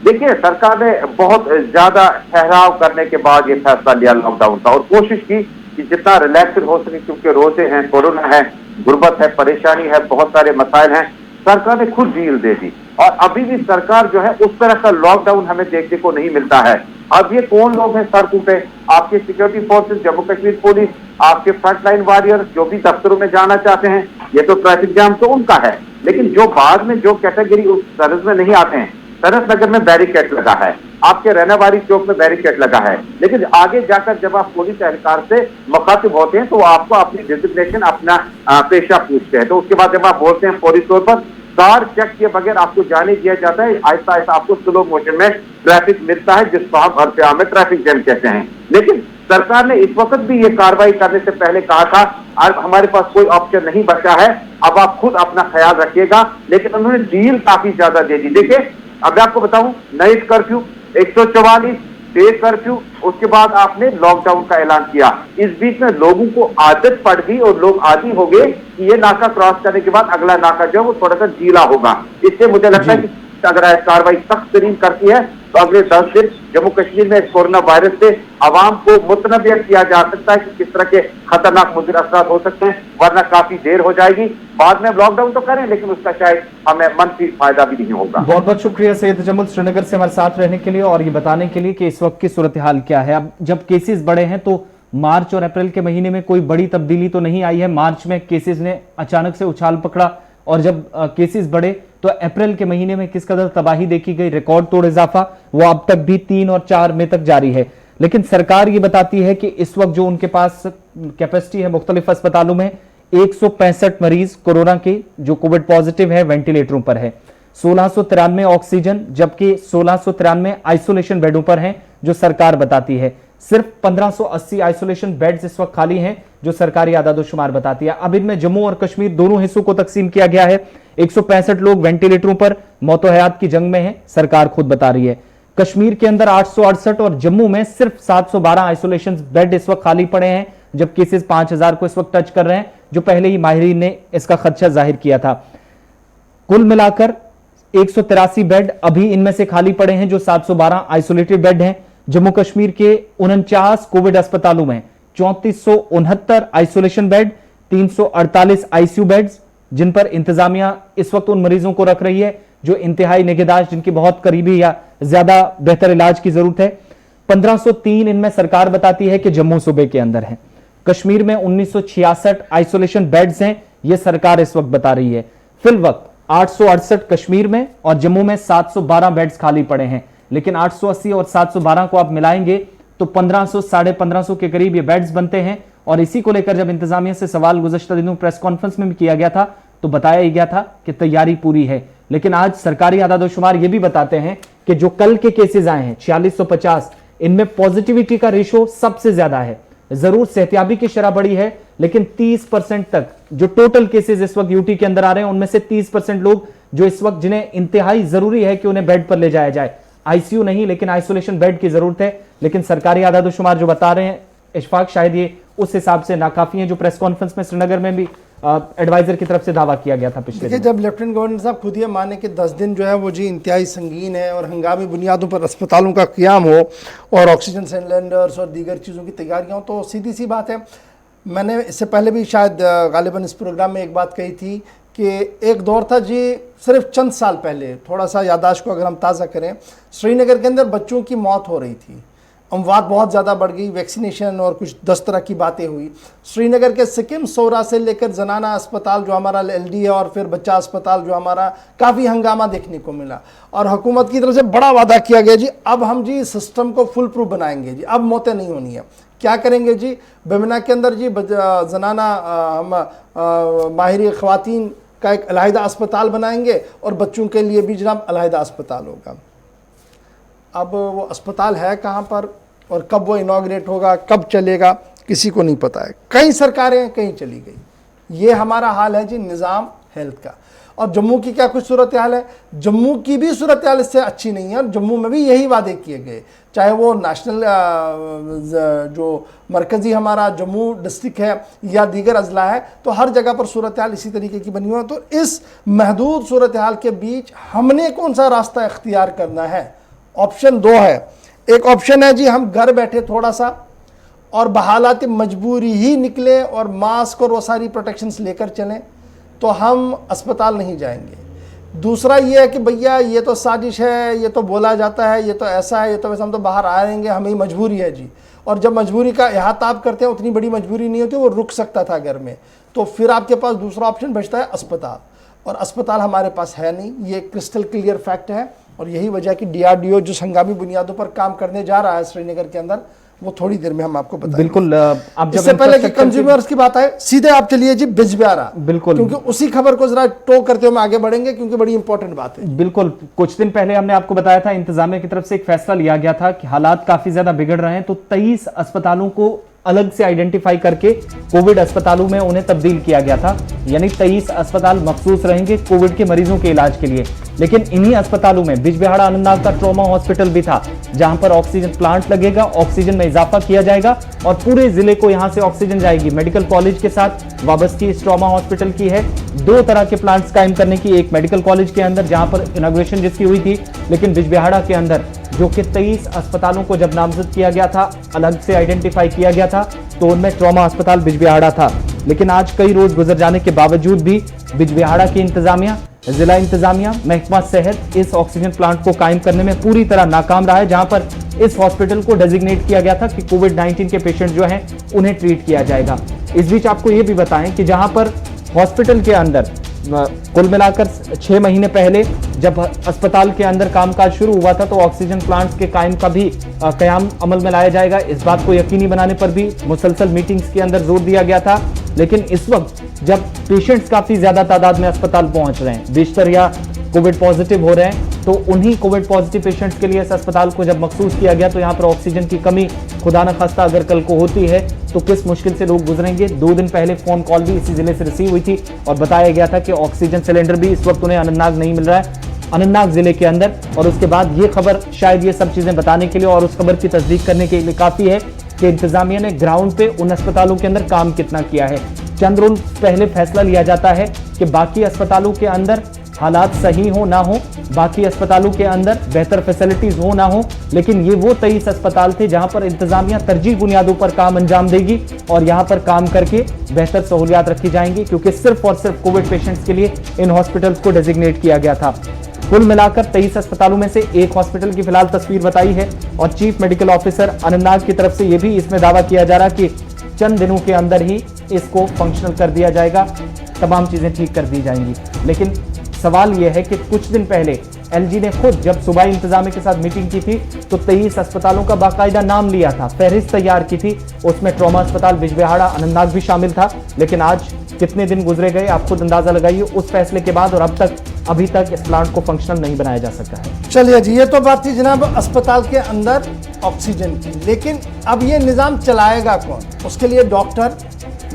देखिए, सरकार ने बहुत ज्यादा ठहराव करने के बाद ये फैसला लिया लॉकडाउन का और कोशिश की कि जितना रिलैक्स हो सके, क्योंकि रोजे हैं, कोरोना है, गुर्बत है, परेशानी है, बहुत सारे मसाइल हैं, सरकार ने खुद ढील दे दी। और अभी भी सरकार जो है उस तरह का लॉकडाउन हमें देखने को नहीं मिलता है। अब ये कौन लोग हैं सड़कों पे? आपके security forces, Jammu Kashmir police, आपके फ्रंटलाइन वॉरियर जो भी दफ्तरों में जाना चाहते हैं, ये तो ट्रैफिक जाम तो उनका है। लेकिन जो बाद में जो कैटेगरी उस तरह में नहीं आते हैं, सरस नगर में बैरिकेड लगा है, आपके रैनाबारी चौक में बैरिकेड लगा है, लेकिन आगे जाकर जब आप पुलिस एहलकार से मुखातिब होते हैं तो वो आपको अपनी डिजिग्नेशन, अपना पेशा पूछते हैं। तो उसके बाद जब आप बोलते हैं फौरी तौर पर कार चेक किए बगैर आपको जाने दिया जाता है, आहिस्ता आहिस्ता आपको स्लो मोशन में ट्रैफिक मिलता है, जिसको हम अर्थ में ट्रैफिक जैम कहते हैं। लेकिन सरकार ने इस वक्त भी ये कार्रवाई करने से पहले कहा था अब हमारे पास कोई ऑप्शन नहीं बचा है, अब आप खुद अपना ख्याल रखिएगा। लेकिन उन्होंने डील काफी ज्यादा दे दी। देखिए, अब मैं आपको बताऊं, नाइट कर्फ्यू, 144 डे कर्फ्यू, उसके बाद आपने लॉकडाउन का ऐलान किया। इस बीच में लोगों को आदत पड़ गई और लोग आदी हो गए कि ये नाका क्रॉस करने के बाद अगला नाका जो है वो थोड़ा सा ढीला होगा। इससे मुझे लगता है कि अगर कार्रवाई सख्त तरीन करती है तो अगले 10 दिन जम्मू कश्मीर में कोरोना वायरस से आवाम को मुतनब्बे किया जा सकता है कि किस तरह के खतरनाक मुज़र असरात हो सकते हैं, वरना काफी देर हो जाएगी। बाद में लॉकडाउन तो करें लेकिन उसका शायद हमें मनफी फायदा भी नहीं होगा। बहुत बहुत शुक्रिया सैयद तजम्मुल श्रीनगर से हमारे साथ रहने के लिए और ये बताने के लिए कि इस वक्त की सूरत हाल क्या है। अब जब केसेस बढ़े हैं तो मार्च और अप्रैल के महीने में कोई बड़ी तब्दीली तो नहीं आई है। मार्च में केसेस ने अचानक से उछाल पकड़ा और जब केसेस बढ़े तो अप्रैल के महीने में किस कदर तबाही देखी गई, रिकॉर्ड तोड़ इजाफा, वो अब तक भी 3 और 4 मई तक जारी है। लेकिन सरकार ये बताती है कि इस वक्त जो उनके पास कैपेसिटी है मुख्तलिफ अस्पतालों में 165 मरीज कोरोना के जो कोविड पॉजिटिव है वेंटिलेटरों पर है, 1693 ऑक्सीजन, जबकि 1693 आइसोलेशन बेडों पर हैं जो सरकार बताती है। सिर्फ 1580 आइसोलेशन बेड्स इस वक्त खाली हैं जो सरकारी आदादोशुमार बताती है। अब इनमें जम्मू और कश्मीर दोनों हिस्सों को तकसीम किया गया है। 165 लोग वेंटिलेटरों पर मौतो हयात की जंग में हैं, सरकार खुद बता रही है। कश्मीर के अंदर 868 और जम्मू में सिर्फ 712 आइसोलेशन बेड इस वक्त खाली पड़े हैं, जब केसेस 5000 को इस वक्त टच कर रहे हैं, जो पहले ही माहिरीन ने इसका खदशा जाहिर किया था। कुल मिलाकर 183 बेड अभी इनमें से खाली पड़े हैं जो 712 आइसोलेटेड बेड हैं। जम्मू कश्मीर के 49 कोविड अस्पतालों में 3469 आइसोलेशन बेड, 348 आईसीयू बेड्स, जिन पर इंतजामिया इस वक्त उन मरीजों को रख रही है जो इंतहाई निगहदाश्त, जिनकी बहुत करीबी या ज्यादा बेहतर इलाज की जरूरत है। 1503 इनमें सरकार बताती है कि जम्मू सूबे के अंदर है। कश्मीर में 1966 आइसोलेशन बेड्स हैं, यह सरकार इस वक्त बता रही है। फिल वक्त 868 कश्मीर में और जम्मू में 712 बेड्स खाली पड़े हैं। लेकिन 880 और 712 को आप मिलाएंगे तो 1500 साढ़े 1500 के करीब ये बेड्स बनते हैं। और इसी को लेकर जब इंतजामिया से सवाल गुज़श्ता दिनों प्रेस कॉन्फ्रेंस में भी किया गया था तो बताया ही गया था कि तैयारी पूरी है। लेकिन आज सरकारी आदादोशुमार ये भी बताते हैं कि जो कल के केसेस आए हैं 4650, इनमें पॉजिटिविटी का रेशो सबसे ज्यादा है। जरूर सेहतियाबी की शरह बढ़ी है, लेकिन 30% तक जो टोटल केसेस इस वक्त यूटी के अंदर आ रहे हैं उनमें से 30% लोग जो इस वक्त जिन्हें इंतहाई जरूरी है कि उन्हें बेड पर ले जाया जाए, आईसीयू नहीं लेकिन आइसोलेशन बेड की जरूरत है। लेकिन सरकारी आदादोशुमार जो बता रहे हैं इशफाक, शायद ये उस हिसाब से नाकाफी है जो प्रेस कॉन्फ्रेंस में श्रीनगर में भी एडवाइजर की तरफ से दावा किया गया था पिछले दिन। जब लेफ्टिनेंट गवर्नर साहब खुद ये माने कि 10 दिन जो है वो जी इंतहाई संगीन है और हंगामी बुनियादों पर अस्पतालों का क़याम हो और ऑक्सीजन सिलेंडर्स और दीगर चीज़ों की तैयारियाँ हो, तो सीधी सी बात है। मैंने इससे पहले भी शायद गालिबन इस प्रोग्राम में एक बात कही थी कि एक दौर था जी, सिर्फ चंद साल पहले, थोड़ा सा याददाश्त को अगर हम ताज़ा करें, श्रीनगर के अंदर बच्चों की मौत हो रही थी, अमवात बहुत ज़्यादा बढ़ गई, वैक्सीनेशन और कुछ 10 तरह की बातें हुई। श्रीनगर के सिकिम सोरा से लेकर जनाना अस्पताल जो हमारा LD है और फिर बच्चा अस्पताल जो हमारा, काफ़ी हंगामा देखने को मिला और हुकूमत की तरफ से बड़ा वादा किया गया जी अब हम जी सिस्टम को फुल प्रूफ बनाएंगे जी, अब मौतें नहीं होनी है। क्या करेंगे जी, बेमिना के अंदर जी जनाना माहिर ख़वातीन का एक अलहदा अस्पताल बनाएंगे और बच्चों के लिए भी जनाब अलहदा अस्पताल होगा। अब वो अस्पताल है कहाँ पर और कब वो इनॉग्रेट होगा, कब चलेगा, किसी को नहीं पता है। कई सरकारें कहीं चली गई। ये हमारा हाल है जी निज़ाम हेल्थ का। और जम्मू की क्या कुछ सूरत हाल है, जम्मू की भी सूरत हाल इससे अच्छी नहीं है और जम्मू में भी यही वादे किए गए, चाहे वो नेशनल जो मरकज़ी हमारा जम्मू डिस्ट्रिक्ट है या दीगर अजला है, तो हर जगह पर सूरत हाल इसी तरीके की बनी हुई है। तो इस महदूद सूरत हाल के बीच हमने कौन सा रास्ता इख्तियार करना है? ऑप्शन 2 है। एक ऑप्शन है जी हम घर बैठे थोड़ा सा और बहालात मजबूरी ही निकले और मास्क और वो सारी प्रोटेक्शंस लेकर चलें तो हम अस्पताल नहीं जाएंगे। दूसरा ये है कि भैया ये तो साजिश है, ये तो बोला जाता है, ये तो ऐसा है, ये तो वैसा, हम तो बाहर आएंगे, हमें मजबूरी है जी। और जब मजबूरी का अहाता आप करते हैं, उतनी बड़ी मजबूरी नहीं होती, वो रुक सकता था घर में, तो फिर आपके पास दूसरा ऑप्शन बचता है अस्पताल। और अस्पताल हमारे पास है नहीं, ये क्रिस्टल क्लियर फैक्ट है। और यही वजह कि DRDO जो हंगामी बुनियादों पर काम करने जा रहा है श्रीनगर के अंदर, वो थोड़ी देर में हम आपको बताएंगे। बिल्कुल। आप जब इससे पहले कि कंज्यूमर्स की बात आए, सीधे आप चलिए जी बिजबिहारा, बिल्कुल, क्योंकि उसी खबर को जरा टो करते हुए आगे बढ़ेंगे क्योंकि बड़ी इंपॉर्टेंट बात है। बिल्कुल। कुछ दिन पहले हमने आपको बताया था इंतजामिया की तरफ से एक फैसला लिया गया था कि हालात काफी ज्यादा बिगड़ रहे हैं, तो 23 अस्पतालों को अलग से आइडेंटिफाई करके कोविड अस्पतालों में उन्हें तब्दील किया गया था। यानी 23 अस्पताल मखसूस रहेंगे कोविड के मरीजों के इलाज के लिए। लेकिन इन्हीं अस्पतालों में बिजबिहाड़ा अनंतनाग का ट्रॉमा हॉस्पिटल भी था, जहां पर ऑक्सीजन प्लांट लगेगा, ऑक्सीजन में इजाफा किया जाएगा और पूरे जिले को यहां से ऑक्सीजन जाएगी। मेडिकल कॉलेज के साथ वाबस्तगी इस ट्रॉमा हॉस्पिटल की है। 2 तरह के प्लांट्स कायम करने की, एक मेडिकल कॉलेज के अंदर जहां पर इनॉग्रेशन जिसकी हुई थी, लेकिन बिजबिहाड़ा के अंदर जो कि 23 अस्पतालों को जब नामजद किया गया था, अलग से आइडेंटिफाई किया गया था, तो उनमें ट्रॉमा अस्पताल बिजबिहाड़ा था। लेकिन आज कई रोज गुजर जाने के बावजूद भी बिजबिहाड़ा की इंतजामिया, जिला इंतजामिया, महकमा सेहत इस ऑक्सीजन प्लांट को कायम करने में पूरी तरह नाकाम रहा है, जहां पर इस हॉस्पिटल को डेजिग्नेट किया गया था कि कोविड-19 के पेशेंट जो हैं उन्हें ट्रीट किया जाएगा। इस बीच आपको यह भी बताएं कि जहां पर हॉस्पिटल के अंदर कुल मिलाकर 6 महीने पहले जब अस्पताल के अंदर कामकाज शुरू हुआ था, तो ऑक्सीजन प्लांट्स के कायम का भी कयाम अमल में लाया जाएगा। इस बात को यकीनी बनाने पर भी मुसलसल मीटिंग्स के अंदर जोर दिया गया था। लेकिन इस वक्त जब पेशेंट्स काफी ज्यादा तादाद में अस्पताल पहुंच रहे हैं, बेशतर या कोविड पॉजिटिव हो रहे हैं, तो उन्हीं कोविड पॉजिटिव पेशेंट्स के लिए इस अस्पताल को जब मखसूस किया गया, तो यहाँ पर ऑक्सीजन की कमी खुदा न खास्ता अगर कल को होती है तो किस मुश्किल से लोग गुजरेंगे। 2 दिन पहले फोन कॉल भी इसी जिले से रिसीव हुई थी और बताया गया था कि ऑक्सीजन सिलेंडर भी इस वक्त उन्हें अनंतनाग नहीं मिल रहा है, अनंतनाग जिले के अंदर। और उसके बाद ये खबर शायद ये सब चीजें बताने के लिए और उस खबर की तस्दीक करने के लिए काफी है कि इंतजामिया ने ग्राउंड पे उन अस्पतालों के अंदर काम कितना किया है। चंद रोज पहले फैसला लिया जाता है कि बाकी अस्पतालों के अंदर हालात सही हो ना हो, बाकी अस्पतालों के अंदर बेहतर फैसिलिटीज हो ना हो, लेकिन ये वो 23 अस्पताल थे जहां पर इंतजामिया तरजीह बुनियादों पर काम अंजाम देगी और यहां पर काम करके बेहतर सहूलियात रखी जाएंगी, क्योंकि सिर्फ और सिर्फ कोविड पेशेंट्स के लिए इन हॉस्पिटल्स को डेजिग्नेट किया गया था। कुल मिलाकर 23 अस्पतालों में से एक हॉस्पिटल की फिलहाल तस्वीर बताई है और चीफ मेडिकल ऑफिसर अनंतनाग की तरफ से यह भी इसमें दावा किया जा रहा कि चंद दिनों के अंदर ही इसको फंक्शनल कर दिया जाएगा, तमाम चीजें ठीक कर दी जाएंगी। लेकिन सवाल यह है कि कुछ दिन पहले एलजी ने खुद जब सूबाई इंतजामिया के साथ मीटिंग की थी तो 23 अस्पतालों का बाकायदा नाम लिया था, फहरिस्त तैयार की थी, उसमें ट्रॉमा अस्पताल बिजबिहाड़ा अनंतनाग भी शामिल था। लेकिन आज कितने दिन गुजरे गए आप खुद अंदाजा लगाइए उस फैसले के बाद, और अभी तक इस प्लांट को फंक्शनल नहीं बनाया जा सका है। चलिए जी, ये तो बात थी जनाब अस्पताल के अंदर ऑक्सीजन की, लेकिन अब ये निज़ाम चलाएगा कौन? उसके लिए डॉक्टर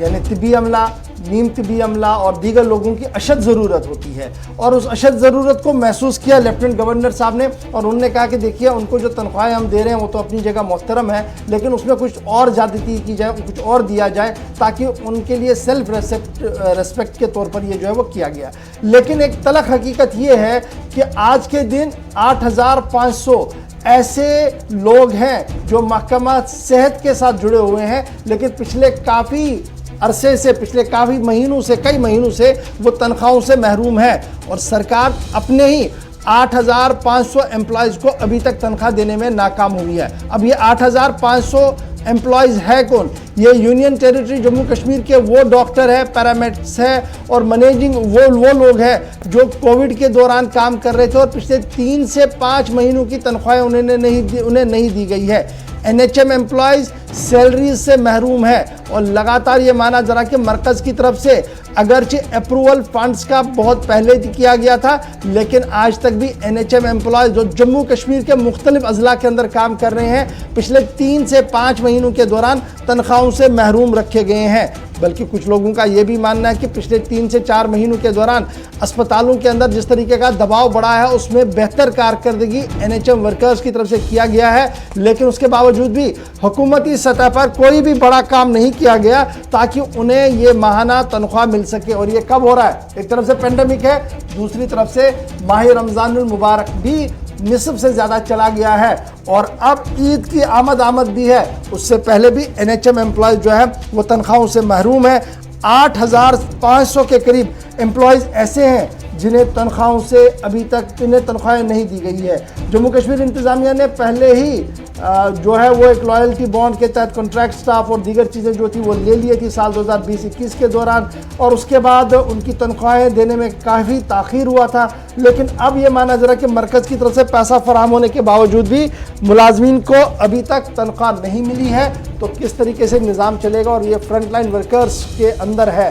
यानी तिब्बी अमला, नीम तिब्बी अमला और दीगर लोगों की अशद ज़रूरत होती है, और उस अशद ज़रूरत को महसूस किया लेफ्टिनेंट गवर्नर साहब ने, और उन्होंने कहा कि देखिए उनको जो तनख्वाहें हम दे रहे हैं वो तो अपनी जगह मोहतरम है, लेकिन उसमें कुछ और ज़्यादती की जाए, कुछ और दिया जाए, ताकि उनके लिए सेल्फ रेस्पेक्ट के तौर पर ये जो है वो किया गया। लेकिन एक तलख हकीकत ये है कि आज के दिन 8,500 ऐसे लोग हैं जो महकमा सेहत के साथ जुड़े हुए हैं, लेकिन पिछले काफ़ी अरसे से, पिछले कई महीनों से वो तनख्वाहों से महरूम है, और सरकार अपने ही 8,500 एम्प्लॉयज़ को अभी तक तनख्वाह देने में नाकाम हुई है। अब ये 8,500 एम्प्लॉयज़ है कौन? ये यूनियन टेरिटरी जम्मू कश्मीर के वो डॉक्टर है, पैरामेडिक्स है और मैनेजिंग वो लोग हैं जो कोविड के दौरान काम कर रहे थे और पिछले 3 से 5 महीनों की तनख्वाहें उन्हें नहीं दी गई है। NHM एम्प्लॉयज़ सैलरी से महरूम है, और लगातार ये माना जा रहा कि मरकज़ की तरफ से अगरचे अप्रूवल फंड्स का बहुत पहले किया गया था, लेकिन आज तक भी NHM एम्प्लॉयज़ जो जम्मू कश्मीर के मुख्तलिफ अजला के अंदर काम कर रहे हैं पिछले 3 से 5 महीनों के दौरान तनख्वाहों से महरूम रखे गए हैं। बल्कि कुछ लोगों का ये भी मानना है कि पिछले 3 से 4 महीनों के दौरान अस्पतालों के अंदर जिस तरीके का दबाव बढ़ा है उसमें बेहतर कारकर्दगी NHM वर्कर्स की तरफ से किया गया है, लेकिन उसके बावजूद भी हुकूमती सतह पर कोई भी बड़ा काम नहीं किया गया ताकि उन्हें ये माहाना तनख्वाह मिल सके। और ये कब हो रहा है? एक तरफ से पेंडेमिक है, दूसरी तरफ से माह रमज़ानुल मुबारक भी निस्फ से ज़्यादा चला गया है, और अब ईद की आमद भी है, उससे पहले भी NHM एम्प्लॉयज़ जो है वो तनख्वाहों से महरूम है। 8,500 के करीब एम्प्लॉयज़ ऐसे हैं जिन्हें तनख्वाहों से अभी तक इन्हें तनख्वाहें नहीं दी गई है। जम्मू कश्मीर इंतज़ामिया ने पहले ही जो है वो एक लॉयल्टी बॉन्ड के तहत कॉन्ट्रैक्ट स्टाफ और दीगर चीज़ें जो थी वो ले ली थी साल 2020-21 के दौरान, और उसके बाद उनकी तनख्वाहें देने में काफ़ी ताख़ीर हुआ था। लेकिन अब ये माना जा रहा है कि मरकज़ की तरफ से पैसा फराहम होने के बावजूद भी मुलाजमीन को अभी तक तनख्वाह नहीं मिली है, तो किस तरीके से निज़ाम चलेगा? और ये फ्रंट लाइन वर्कर्स के अंदर है,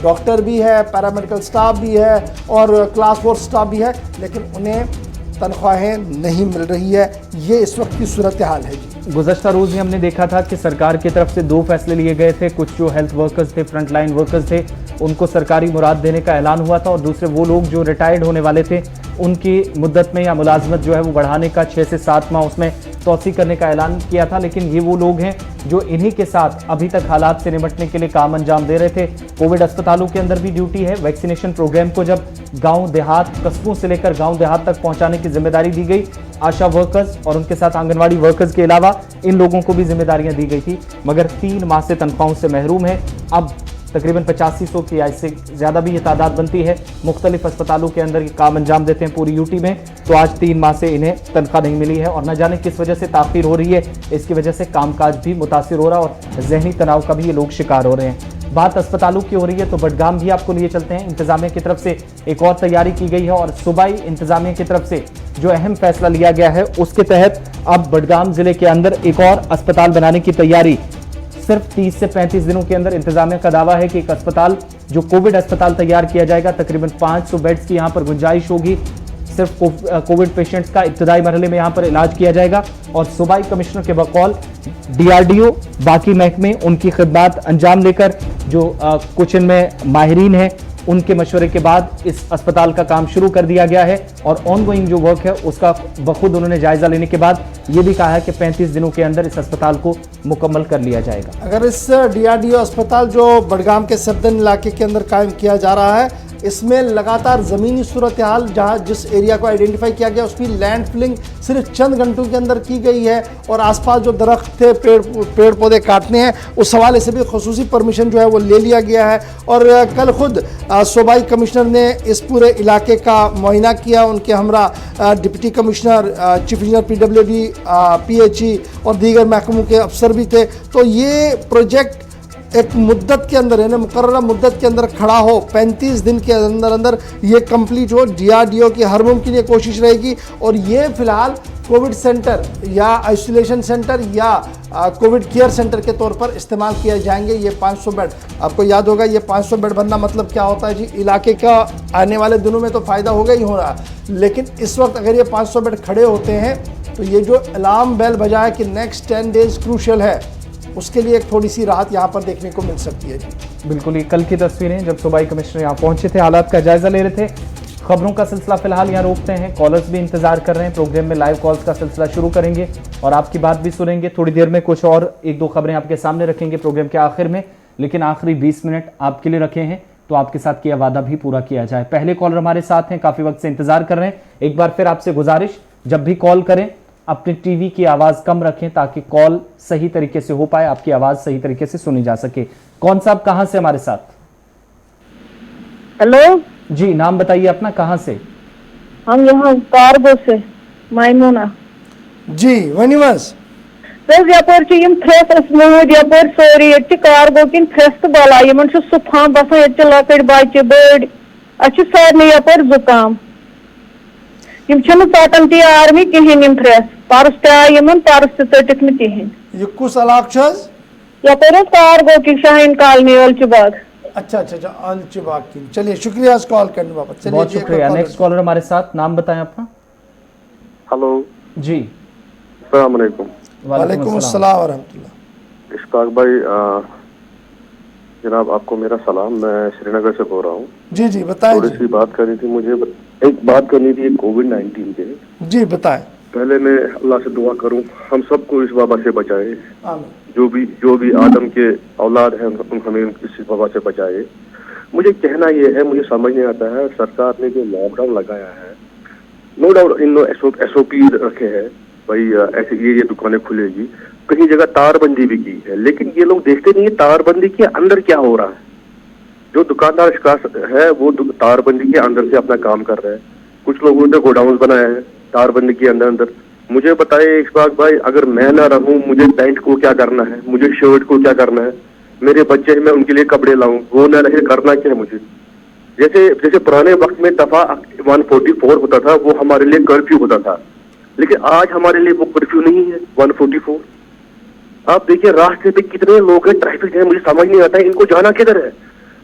डॉक्टर भी है, पैरामेडिकल स्टाफ भी है और क्लास 4 स्टाफ भी है, लेकिन उन्हें तनख्वाहें नहीं मिल रही है। ये इस वक्त की सूरत हाल है जी। गुज़श्ता रोज़ ही हमने देखा था कि सरकार की तरफ से 2 फैसले लिए गए थे। कुछ जो हेल्थ वर्कर्स थे, फ्रंट लाइन वर्कर्स थे, उनको सरकारी मुराद देने का ऐलान हुआ था, और दूसरे वो लोग जो रिटायर्ड होने वाले थे उनकी मुद्दत में या मुलाजमत जो है वो बढ़ाने का 6 से 7 माह उसमें तोसी करने का ऐलान किया था। लेकिन ये वो लोग हैं जो इन्हीं के साथ अभी तक हालात से निपटने के लिए काम अंजाम दे रहे थे। कोविड अस्पतालों के अंदर भी ड्यूटी है। वैक्सीनेशन प्रोग्राम को जब गांव देहात, कस्बों से लेकर गांव देहात तक पहुंचाने की जिम्मेदारी दी गई, आशा वर्कर्स और उनके साथ आंगनवाड़ी वर्कर्स के अलावा इन लोगों को भी जिम्मेदारियां दी गई थी, मगर 3 माह से तनख्वाहों से महरूम है। अब तकरीबन 8500 की या इससे ज़्यादा भी ये तादाद बनती है, मुख्तलिफ अस्पतालों के अंदर ये काम अंजाम देते हैं पूरी यूटी में। तो आज 3 माह से इन्हें तनख्वाह नहीं मिली है, और न जाने किस वजह से ताख़ीर हो रही है। इसकी वजह से कामकाज भी मुतासिर हो रहा है और जहनी तनाव का भी ये लोग शिकार हो रहे हैं। बात अस्पतालों की हो रही है तो बडगाम भी आपको लिए चलते हैं। इंतजामिया की तरफ से एक और तैयारी की गई है, और सूबाई इंतजामिया की तरफ से जो अहम फैसला लिया गया है उसके तहत अब बडगाम जिले के अंदर एक और अस्पताल बनाने की तैयारी सिर्फ 30 से 35 दिनों के अंदर। इंतजामिया का दावा है कि एक अस्पताल जो कोविड अस्पताल तैयार किया जाएगा, तकरीबन 500 बेड्स की यहाँ पर गुंजाइश होगी। सिर्फ कोविड पेशेंट्स का इब्तदाई मरहले में यहाँ पर इलाज किया जाएगा, और सूबाई कमिश्नर के बकौल DRDO बाकी महकमे उनकी खिदमात अंजाम लेकर जो कुछ इनमें माहिरीन हैं उनके मशवरे के बाद इस अस्पताल का काम शुरू कर दिया गया है, और ऑनगोइंग जो वर्क है उसका बखुद उन्होंने जायजा लेने के बाद ये भी कहा है कि 35 दिनों के अंदर इस अस्पताल को मुकम्मल कर लिया जाएगा। अगर इस DRDO अस्पताल जो बडगाम के सफदर इलाके के अंदर कायम किया जा रहा है, इसमें लगातार ज़मीनी सूरत हाल जहाँ जिस एरिया को आइडेंटिफाई किया गया उसकी लैंड फिलिंग सिर्फ चंद घंटों के अंदर की गई है और आसपास जो दरख्त थे पेड़ पौधे काटने हैं उस हवाले से भी खुसूसी परमिशन जो है वो ले लिया गया है। और कल खुद सूबाई कमिश्नर ने इस पूरे इलाके का मुआयना किया, उनके हमरा deputy commissioner, chief engineer PWD, PHE और दीगर महकमों के अफसर भी थे। तो ये प्रोजेक्ट एक मुद्दत के अंदर यानी मुकर्ररा मुद्दत के अंदर खड़ा हो, 35 दिन के अंदर अंदर ये कंप्लीट हो। DRDO की हर मुमकिन ये कोशिश रहेगी और ये फिलहाल कोविड सेंटर या आइसोलेशन सेंटर या कोविड केयर सेंटर के तौर पर इस्तेमाल किए जाएंगे। ये 500 बेड, आपको याद होगा ये 500 बेड बनना मतलब क्या होता है जी, इलाके का आने वाले दिनों में तो फ़ायदा होगा ही हो रहा, लेकिन इस वक्त अगर ये 500 बेड खड़े होते हैं तो ये जो अलार्म बेल बजा है कि नेक्स्ट 10 डेज क्रूशियल है, उसके लिए एक थोड़ी सी राहत यहाँ पर देखने को मिल सकती है जी। बिल्कुल, ये कल की तस्वीरें जब सूबाई कमिश्नर यहाँ पहुंचे थे, हालात का जायजा ले रहे थे। खबरों का सिलसिला फिलहाल यहाँ रोकते हैं, कॉलर्स भी इंतजार कर रहे हैं, प्रोग्राम में लाइव कॉल्स का सिलसिला शुरू करेंगे और आपकी बात भी सुनेंगे। थोड़ी देर में कुछ और 1-2 खबरें आपके सामने रखेंगे प्रोग्राम के आखिर में, लेकिन आखिरी 20 मिनट आपके लिए रखे हैं तो आपके साथ किया वादा भी पूरा किया जाए। पहले कॉलर हमारे साथ हैं, काफी वक्त से इंतजार कर रहे हैं। एक बार फिर आपसे गुजारिश, जब भी कॉल करें अपने टीवी की आवाज कम रखें ताकि कॉल सही तरीके से हो पाए, आपकी आवाज सही तरीके से सुनी जा सके। कौन साहब कहां से हमारे साथ? हेलो जी, नाम बताइए अपना, कहां से? हम यहाँ कार्गो से मायमूना जी वनिवस यपर फ्रेस मूद यपर सोरी ये कार्गो किन फ्रेस बला इन सुफान बसान ये लकड़ बच्चे बड़ अच्छे सारे यपर जुकाम पटन ती आर्मी कहें फ्रेस परस परस तटिक कहें। ये कुछ इलाका यपर कार्गो की शाहीन कॉलोनी अलचबाग। अच्छा, अलचबाग की। चलिए शुक्रिया इस कॉल करने बाबत। बहुत शुक्रिया। नेक्स्ट कॉलर हमारे साथ, नाम बताएं अपना। हेलो जी, अस्सलाम वालेकुम। वालेकुम अस्सलाम व रहमतुल्लाह। इश्ताक भाई, जनाब आपको मेरा सलाम, मैं श्रीनगर से बोल रहा हूँ। जी जी बताएं। थोड़ी सी बात करनी थी मुझे, एक बात करनी थी कोविड-19 के। जी बताएं। पहले मैं अल्लाह से दुआ करूँ हम सबको इस वबा से बचाए, आमीन। जो भी आदम के औलाद हैं हमें इस वबा से बचाए। मुझे कहना ये है, मुझे समझ नहीं आता है सरकार ने जो लॉकडाउन लगाया है, नो डाउट इन SOP रखे हैं भाई, ऐसे ये दुकानें खुलेगी, कहीं जगह तारबंदी भी की है, लेकिन ये लोग देखते नहीं है तारबंदी के अंदर क्या हो रहा है। जो दुकानदार है वो तारबंदी के अंदर से अपना काम कर रहे हैं। कुछ लोगों ने गोडाउन बनाया है तारबंदी के अंदर। मुझे बताइए इशफाक भाई, अगर मैं ना रहूं मुझे पैंट को क्या करना है, मुझे शर्ट को क्या करना है, मेरे बच्चे मैं उनके लिए कपड़े लाऊं, वो ना रहे, करना क्या है मुझे। जैसे पुराने वक्त में दफा 144 होता था, वो हमारे लिए कर्फ्यू होता था, लेकिन आज हमारे लिए वो कर्फ्यू नहीं है 144। आप देखिए रास्ते पे कितने लोग हैं, ट्रैफिक है, मुझे समझ नहीं आता है इनको जाना किधर है।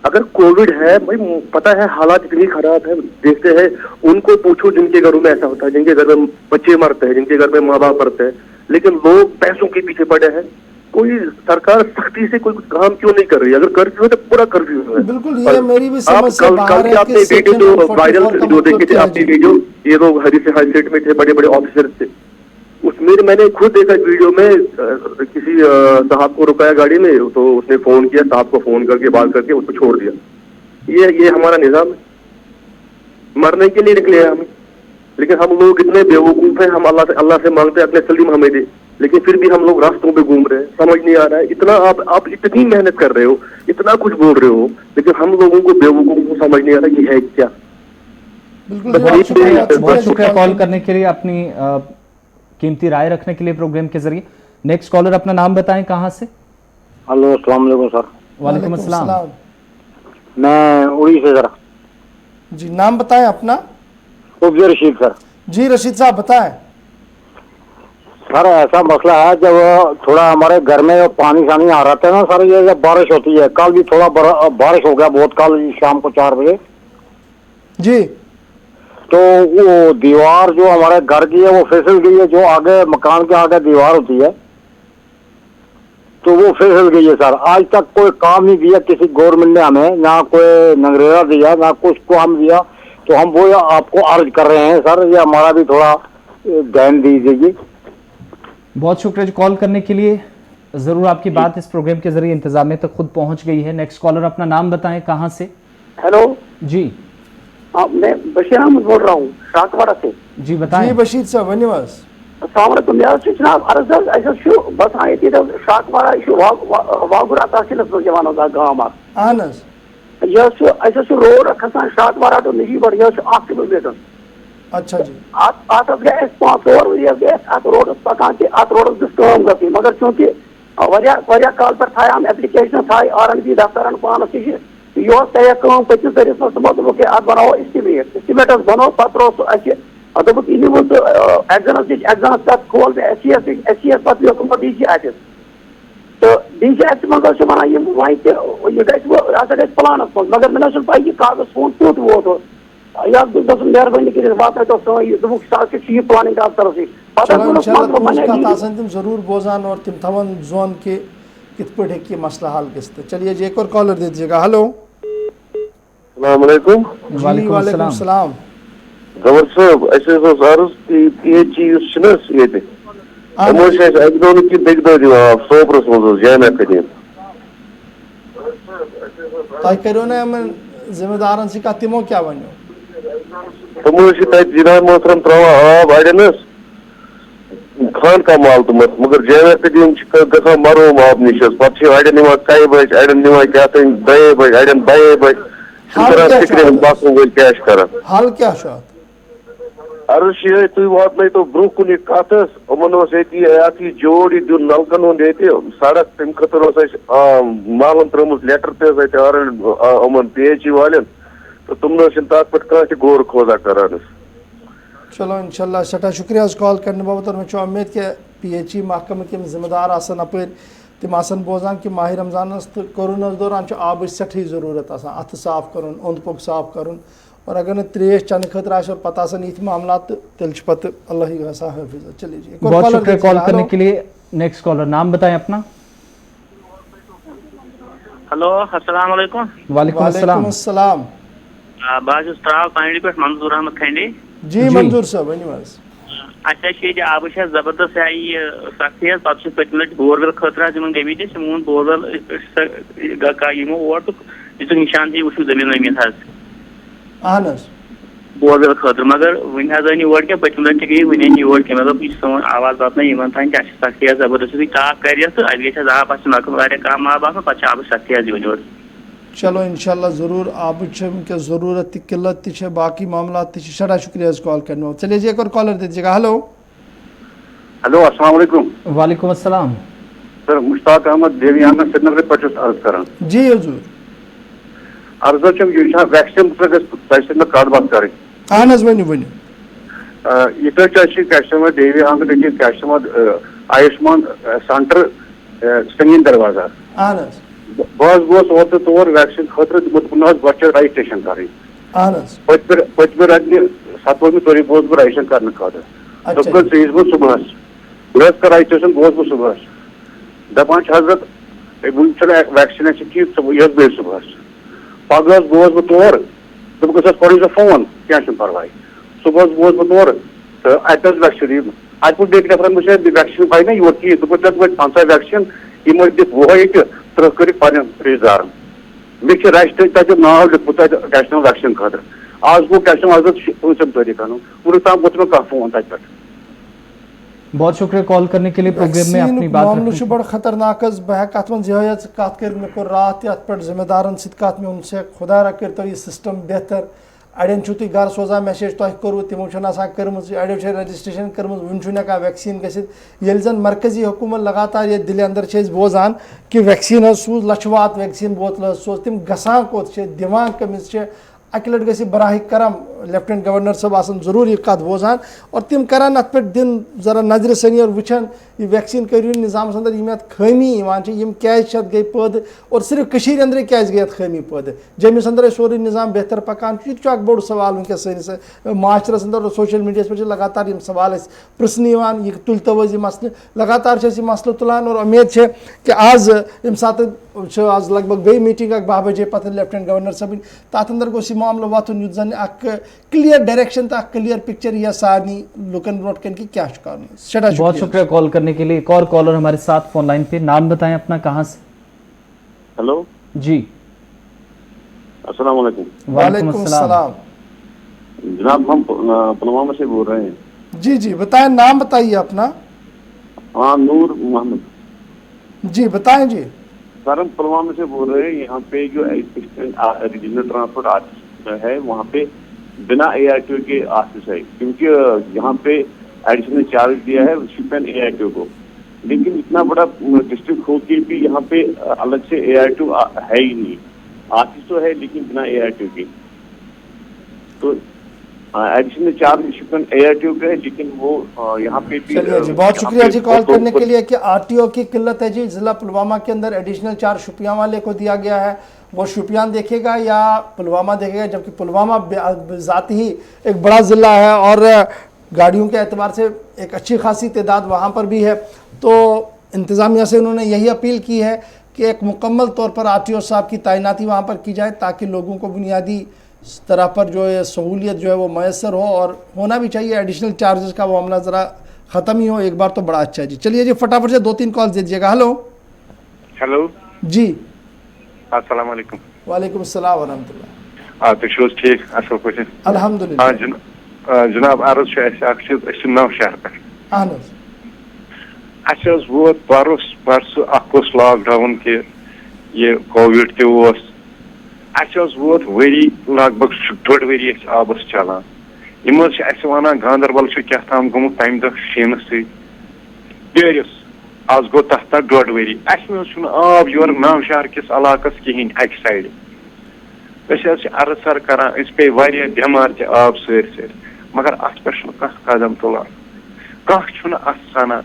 अगर कोविड है भाई, पता है हालात इतनी खराब है, देखते हैं उनको पूछो जिनके घरों में ऐसा होता है, जिनके घर में बच्चे मरते हैं, जिनके घर में माँ बाप मरते हैं, लेकिन लोग पैसों के पीछे पड़े हैं। कोई सरकार सख्ती से कोई काम क्यों नहीं कर रही? अगर कर्फ्यू है तो पूरा कर्फ्यू है। बिल्कुल, ये मेरी भी समझ से बाहर कल है। आपने वीडियो जो वायरल जो देखे थे आपकी वीडियो, ये लोग हाई स्टेट में थे, बड़े बड़े ऑफिसर थे, उसमें मैंने खुद देखा वीडियो में किसी साहब को रुकाया गाड़ी में, तो उसने फोन किया, साहब को फोन करके बात करके उसको छोड़ दिया। ये हमारा निजाम है, मरने के लिए निकले हैं हम, लेकिन हम लोग इतने बेवकूफ हैं, हम अल्लाह से मांगते हैं अपने सलीम हमें दे, लेकिन फिर भी हम लोग रास्तों पे घूम रहे हैं। समझ नहीं आ रहा है, इतना आप इतनी मेहनत कर रहे हो, इतना कुछ बोल रहे हो, लेकिन हम लोगों को बेवकूफ को समझ नहीं आ रहा कि है क्या। बहुत शुक्रिया कॉल करने के लिए, अपनी कीमती राय रखने के लिए प्रोग्राम के जरिए। नेक्स्ट कॉलर अपना नाम बताएं, कहां से? हेलो अस्सलाम वालेकुम सर। वालेकुम अस्सलाम। मैं उड़ी से सर। जी नाम बताएं अपना। उपजर रशीद सर। जी रशीद साहब बताएं। सर ऐसा मसला है, जब थोड़ा हमारे घर में पानी शानी आ रहा था ना सर, ये जब बारिश होती है, कल भी थोड़ा बारिश हो गया बहुत, कल शाम को 4 बजे जी, तो वो दीवार जो हमारे घर की है वो फिसल गई है, जो आगे मकान के आगे दीवार होती है तो वो फिसल गई है सर। आज तक कोई काम नहीं दिया किसी गवर्नमेंट ने हमें, ना कोई नंगरेरा दिया, ना कुछ काम दिया, तो हम वो आपको अर्ज कर रहे हैं सर, ये हमारा भी थोड़ा ध्यान दीजिए। बहुत शुक्रिया जी कॉल करने के लिए। जरूर आपकी बात इस प्रोग्राम के जरिए इंतजामिया तक खुद पहुंच गई है। नेक्स्ट कॉलर अपना नाम बताएं, कहां से? हेलो जी हाँ, मैं बशीर अहमद बोल रहा हूँ शाकवाड़ा से। जी बताएं। जी बशीर साहब वनिवास अस्सलाम वालेकुम। मैं जनाब अर्ज बस ये शाकवाड़ा वागुरा तहसील गाँव अहन यह रोड खसान शाकवाड़ा तो नशीबड़ यह 8 किलोमीटर। अच्छा जी अत गए 5-4 वरी गए अत रोड पकान अत रोड कम गई मगर चूंकि वारिया काल पर थाम एप्लिकेशन थाई RNB दफ्तर पानस नश यह तय कम पचम तरिस दोक अत बनाओ एस्टिमेट बनो पे दोक यह एग्जाम तक खोल SCS पे DC ऑफिस तो DC ऑफिस मज वन यह गई प्लानस मज मगर मे पी कागज फोन कत वोत मेहरबानी कर प्लानिंग तरफ चलो इंशाल्लाह तुम जरूर बोजान और तुम थवन जोन के कित पे ये मसला हल गस्त। चलिए जी एक और कॉलर दे दीजिएगा। हेलो अस्सलाम वालेकुम। वालेकुम सलाम। गवर साहब ऐसे अर्ज PHC ये सोपरस मज जैन अकदीम तुम करो ना जिम्मेदारन से कह तमो क्या वन तमो जनाब मोहतरम त्रवा आब अड़न खान का माल तुमत मगर जैन अकदीम ग मरूम आब नश पे अड़न कई बज अड़न क्या 2 बज अड़न 2 बज बाथरूम वल क्या कर हाल क्या अर्ज ये तुम वात तो ब्रो कुन कत ये जोड़ दिन नलकन हुंद सड़क तम खतर मालन त्रुमुत लेटर तमन PHC वालन तो तुम तथ पे गौर खोजा करान। चलो इंशाल्लाह सठा शुक्रिया कॉल करने बाबत और मे उम्मीद कि PHC महकमे के जिम्मेदार अप तम बोजान कि माह रमजान तो कोरोना दौरान आब सठी जरूरत अत साफ कर ओंद पोक साफ कर और अगर न त्रेश चन खतर और पता ये मामला तेल पे अल्लाह ही हाफिज। चलिए जी बहुत शुक्रिया कॉल करने के लिए। नेक्स्ट कॉलर नाम बताएं अपना। हेलो अस्सलाम वालेकुम। वालेकुम अस्सलाम। बस त्राल पानी पे मंजूर अहमद खंडी। जी मंजूर साहब वनिवास आब जबरदस्त सख्ती पे पत्म लट बोरवेल खतर गमित मोन बोरवेल और तो निशान वो जमीन वमीन अहन बोरवेल खतर मगर वन और क्या पत्म लट गई वन योर क्या मतलब यह सोन आवाज वातान तान क्या सख्ती जबरदस्त ताक कर तो अब गई आब पे कम आब पे आब सख्ती दिन योर। चलो इंशाल्लाह ज़रूर आब के ज़रूरत किल्लत बाकी मामला शड़ा शुक्रिया कॉल करने। चलिए जी एक और कॉलर दे दीजिएगा। हेलो हेलो अस्सलाम वालेकुम। वालेकुम अस्सलाम। सर मुश्ताक अहमद देवी अहमद श्रीनगर पे अर्ज कर जी हजूर अर्ज यह वैक्सीन तह कत बात कर अहन वन वन यह देवी अहमद आयुष्मान सेंटर संगीन दरवाजा अहन बस गोस ओत तौर वैक्सीन खतर बच्चे रजिस्ट्रेशन कर पे रजन 7वीं तारीख गोस बह रजिस्ट्रेशन करने खतर बह सुबह कर रजिस्ट्रेशन गोस बह सुबह दपान हजरत वन वैक्सीनेशन की यह गई सुबह पगह गोस बह तौर दोपस कर फोन क्या परवाह सुबह गोस बह तौर तो अत वैक्सीन अत बेक नफर वैक्सीन पाई ना योर की 50 वैक्सीन यमो दिख वो ये 30 कर रिश्तेदार मे रजिस्टर तक नाव लिखुत नेशनल वैक्सीन खतर आज गो कैसे आज 5 तारीख वुन तम वो कह फोन तक पे। बहुत शुक्रिया कॉल करने के लिए प्रोग्राम में अपनी बात मामला बड़ खतरनाक बह कत वन जहाज कत कर मे कोर रात अत पे जिम्मेदारन सत मे उनसे खुदा रा कर यह सिस्टम बेहतर अड़न तुम घर सोजान मैसेज तुम करू तमो कर्म अड़ो रजिस्ट्रेशन कर्म वन वैक्सीन गल जन मरकजी हुकूमत लगातार ये दिल्ली अंदर बोजान कि वैक्सीन सूज लछवात वैक्सीन बोतल सोज तम गसान कोत दिवान कमिस अकि लट गि बराह करम लेफ्टिनेंट गवर्नर साहब आसन जरूर यह कत बोजान और तम करान अत पे दिन जरा नजर सनी और वुचान यह वैक्सीन करू निज़ाम अंदर यम अत खामी यम क्या गई पैद और सिर्फ अंदर क्या गई अत खामी पैद जमिस अंदर सोरे निज़ाम बेहतर पकान यह बोड़ सवाल वनकस सैनिस माशरस अंदर और सोशल मीडिया पे लगातार यम सवाल पृसन यह तुल तो यह मसल लगातार यह मसल तुलान और उम्मीद है कि आज यम सात आज लगभग बे मीटिंग 12 बजे पे लेफ्टिनेंट गवर्नर साहब तथ अंदर गोस मामला वतन युत जन क्लियर डायरेक्शन तो क्लियर पिक्चर या सारनी लुकन ब्रोट कन की क्या कर। बहुत शुक्रिया कॉल करने के लिए। एक और कॉलर हमारे साथ फोन लाइन पे, नाम बताएं अपना, कहां से। हेलो जी अस्सलाम वालेकुम। वालेकुम अस्सलाम। जनाब हम पुलवामा से बोल रहे हैं। जी जी बताएं, नाम बताइए अपना। हाँ, नूर मोहम्मद। जी बताएं जी। सर हम पुलवामा से बोल रहे हैं। यहाँ पे जो रीजनल ट्रांसपोर्ट ऑफिस है वहाँ पे बिना ARTO के ऑफिस है, क्योंकि यहाँ पे एडिशनल चार्ज दिया है शिपन ARTO को, लेकिन इतना बड़ा डिस्ट्रिक्ट हो के भी यहाँ पे अलग से ARTO है ही नहीं। ऑफिस तो है लेकिन बिना ARTO के, तो एडिशनल चार्ज शिपन ARTO का है, लेकिन वो यहाँ पे भी। चलिए जी, बहुत शुक्रिया जी कॉल करने के लिए। कि RTO की किल्लत है जी जिला पुलवामा के अंदर, एडिशनल चार्ज शुपियां वाले को दिया गया है, वो शुपियां देखेगा या पुलवामा देखेगा, जबकि पुलवामा ज़ाती ही एक बड़ा ज़िला है और गाड़ियों के एतबार से एक अच्छी खासी तादाद वहाँ पर भी है। तो इंतज़ामिया से उन्होंने यही अपील की है कि एक मुकम्मल तौर पर RTO साहब की तैनाती वहाँ पर की जाए, ताकि लोगों को बुनियादी तरह पर जो है सहूलियत जो है वो मैसर हो, और होना भी चाहिए। एडिशनल चार्जेस का मामला ज़रा ख़त्म ही हो एक बार तो बड़ा अच्छा है जी। चलिए जी फटाफट से 2-3 कॉल दे दीजिएगा। हेलो हेलो जी, अस्सलाम वालेकुम। वालेकुम अस्सलाम व रहमतुल्लाह। तुम ठीक असल पे? अल्हम्दुलिल्लाह। जनाब अर्ज नौ शहर पे वो परसों लॉकडाउन के ये कोविड ते वोत वरी लगभग 1.5 वरी आबस चलान। वन गांदरबल क्या तम गुमुत तम दह शीन सरिस आज गो तथ 1.5 वरी। आब योर नौशहर किस इलाकस कहें अक साइड। अर्ज सर करान पे वारिया बेमार ते आब सर, मगर अत पे कदम तुलान कह अत सना।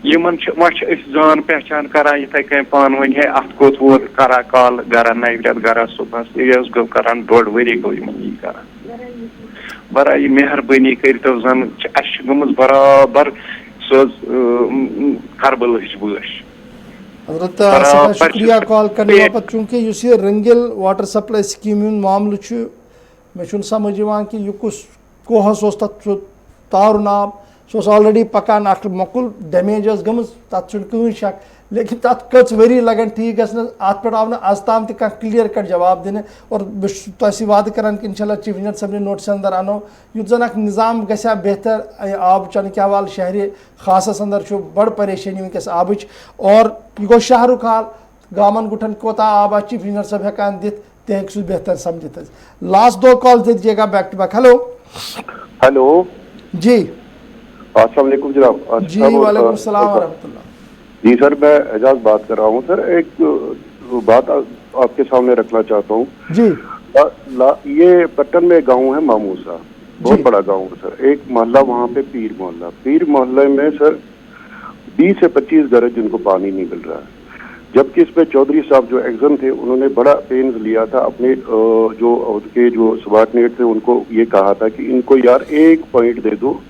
जान पहचान करान इथे कहीं पान वन है अत कोत वो करा कॉल गरा नव रेत गरा सुबह ये गो करान 1.5 वरी गो यी करान। बरा ये मेहरबानी कर जन गम बराबर सोज करबल बश। हजरत शुक्रिया कॉल करने बापत। चूंकि ये रंगिल वाटर सप्लाई स्कीम मामल मे समझ कि यह कुछ कोहस तथ तारुन आब सो ऑलरेडी पकान मकुल डैमेज गम तथ कहीं शक, लेकिन तथ कच वरी लगन ठीक गस अत पे आव आज ताम क्लियर कट जवाब दिन। और बह वाद करान कि इंशाल्लाह चीफ इंजीनियर साहब नोटिस अंदर अनो युत जन निज़ाम गसा बेहतर आब चन के हवाल शहर खास अंदर बड़ परेशानी वनकस आबच। और यह गो शहरुक हाल गामन गुठन कोता आब चीफ इंजीनियर साहब हेकान दित ते सह बेहतर समझित। लास्ट 2 कॉल दे दीजिएगा back to back. Hello hello जी, अस्सलाम वालेकुम जनाब। जी वालेकुम सलाम व रहमतुल्लाह। जी सर मैं एजाज बात कर रहा हूँ। सर एक बात आपके सामने रखना चाहता हूँ जी। ये पट्टन में गांव है मामूसा, बहुत बड़ा गांव है सर। एक मोहल्ला वहाँ पे पीर मोहल्ले में सर 20 से 25 घर जिनको पानी नहीं मिल रहा है, जबकि इस पे चौधरी साहब जो एग्जाम थे उन्होंने बड़ा पेन्स लिया था। अपने जो सबॉर्डिनेट थे उनको ये कहा था कि इनको यार 1 पॉइंट दे दो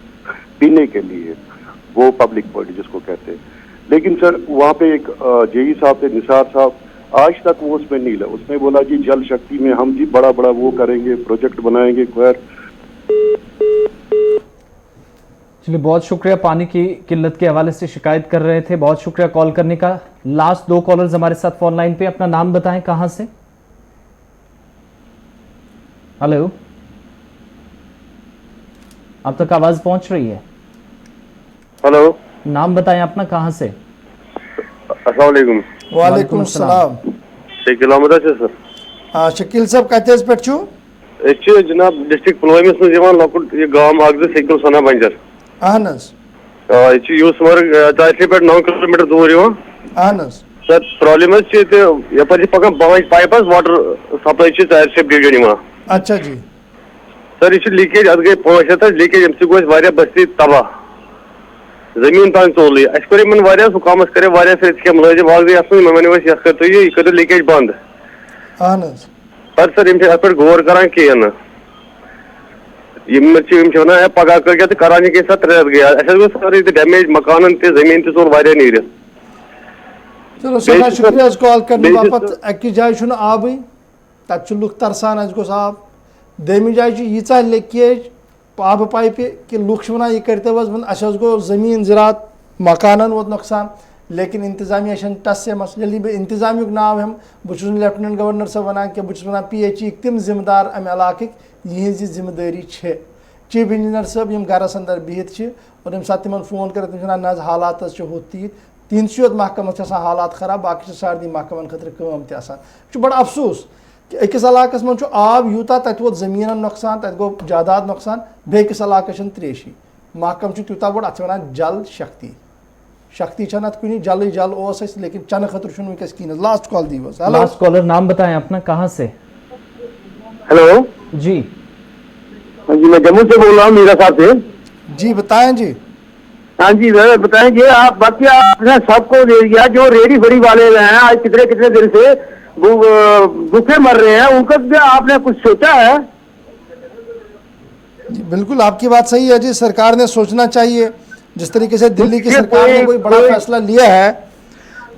पीने के लिए, वो पब्लिक पॉइंट जिसको कहते हैं। लेकिन सर वहाँ पे एक जेई साहब थे निसार साहब, आज तक वो उसमें नहीं लगा। उसने बोला जी जल शक्ति में हम जी बड़ा वो करेंगे, प्रोजेक्ट बनाएंगे। खैर चलिए बहुत शुक्रिया। पानी की किल्लत के हवाले से शिकायत कर रहे थे, बहुत शुक्रिया कॉल करने का। लास्ट 2 कॉलर्स हमारे साथ फोन लाइन पे। अपना नाम बताएं, कहां से? हेलो, अब तक आवाज पहुंच रही है? हेलो, नाम बताएं अपना, कहां से? अस्सलाम वालेकुम। वालेकुम सलाम। शकील अहमद सर। हाँ शकील साहब कत पे जनाब डिस्ट्रिक्ट पुलवामा मज लकुट ये गांव शकील सना बंजर। अहन यूसमर्ग तहसील पे 9 किलोमीटर दूर अहन सर। प्रॉब्लम यपर पकान पाइप वाटर सप्लाई तहसील डिवीजन। अच्छा जी सर यह लीकेज अत गई 5 लीकेज अम गो बस्ती तबाह, जमीन तान चोल। अस कर हुकामस करे फिर मुलाजिम आज गई असल मे कर लीकेज बंद। पर सर अत पे गौर करान कहें वन पगह कल करान कह 3 रेत गई सारे डैमेज मकान जमीन तोल नीर। चलो सर शुक्रिया कॉल करने बापत। अक जाय आब तक लुक तरसान अस गोस आब, दम जाय यीचा लीकेज आब पाइप कि लुक वन यह करते अस गो जमीन ज़रात मकानन वोत नुकसान, लेकिन इंतजामिया टस मस। यदि बह इंतजामिक नाव हम बहुत लेफ्टिनेंट गवर्नर साहब वन कि बहुत वन PHE तम जिम्मेदार अम इलाक यहज जिम्मेदारी है। चीफ इंजीनियर साहब यम गरस अंदर बिहित और यम साथ फोन कर न हालात हो तीत 300 महकमस हालात खराब बाकी सारदी महकमन खतर कम त बड़ा अफसोस कि अकिस इलाकस मन आब यूता तत वोत जमीन नुकसान तत गो जायदाद नुकसान बेकिस इलाकस त्रेशी महकम तूता बोड़ अत वन जल शक्ति छन अत कुनी जल ओस लेकिन चन खतर वनकस कहीं लास्ट कॉल दी लास्ट कॉलर नाम बताएं अपना, कहाँ से? हेलो जी जी, मैं जम्मू से बोल रहा हूँ, मीरा साहब से। जी बताएं जी। हाँ जी बताएंगे आप। बाकी आपने सबको दे दिया, जो रेडी फड़ी वाले हैं आज कितने कितने दिन से भूखे मर रहे हैं, उनका भी आपने कुछ सोचा है? जी बिल्कुल आपकी बात सही है जी, सरकार ने सोचना चाहिए। जिस तरीके से दिल्ली की सरकार ने कोई बड़ा फैसला लिया है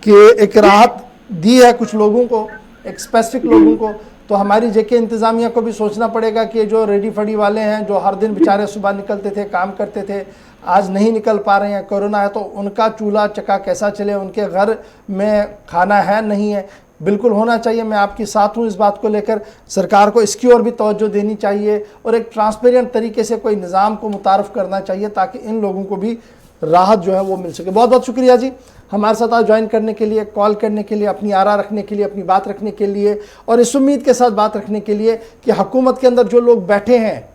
कि एक राहत दी है कुछ लोगों को, एक स्पेसिफिक लोगों को, तो हमारी जेके इंतज़ामिया को भी सोचना पड़ेगा कि जो रेडी फड़ी वाले हैं, जो हर दिन बेचारे सुबह निकलते थे, काम करते थे, आज नहीं निकल पा रहे हैं, कोरोना है, तो उनका चूल्हा चक्का कैसा चले, उनके घर में खाना है नहीं है, बिल्कुल होना चाहिए। मैं आपके साथ हूँ इस बात को लेकर। सरकार को इसकी ओर भी तवज्जो देनी चाहिए और एक ट्रांसपेरेंट तरीके से कोई निज़ाम को मुतारफ़ करना चाहिए ताकि इन लोगों को भी राहत जो है वो मिल सके। बहुत बहुत शुक्रिया जी हमारे साथ आज ज्वाइन करने के लिए, कॉल करने के लिए, अपनी आरा रखने के लिए, अपनी बात रखने के लिए और इस उम्मीद के साथ बात रखने के लिए कि हुकूमत के अंदर जो लोग बैठे हैं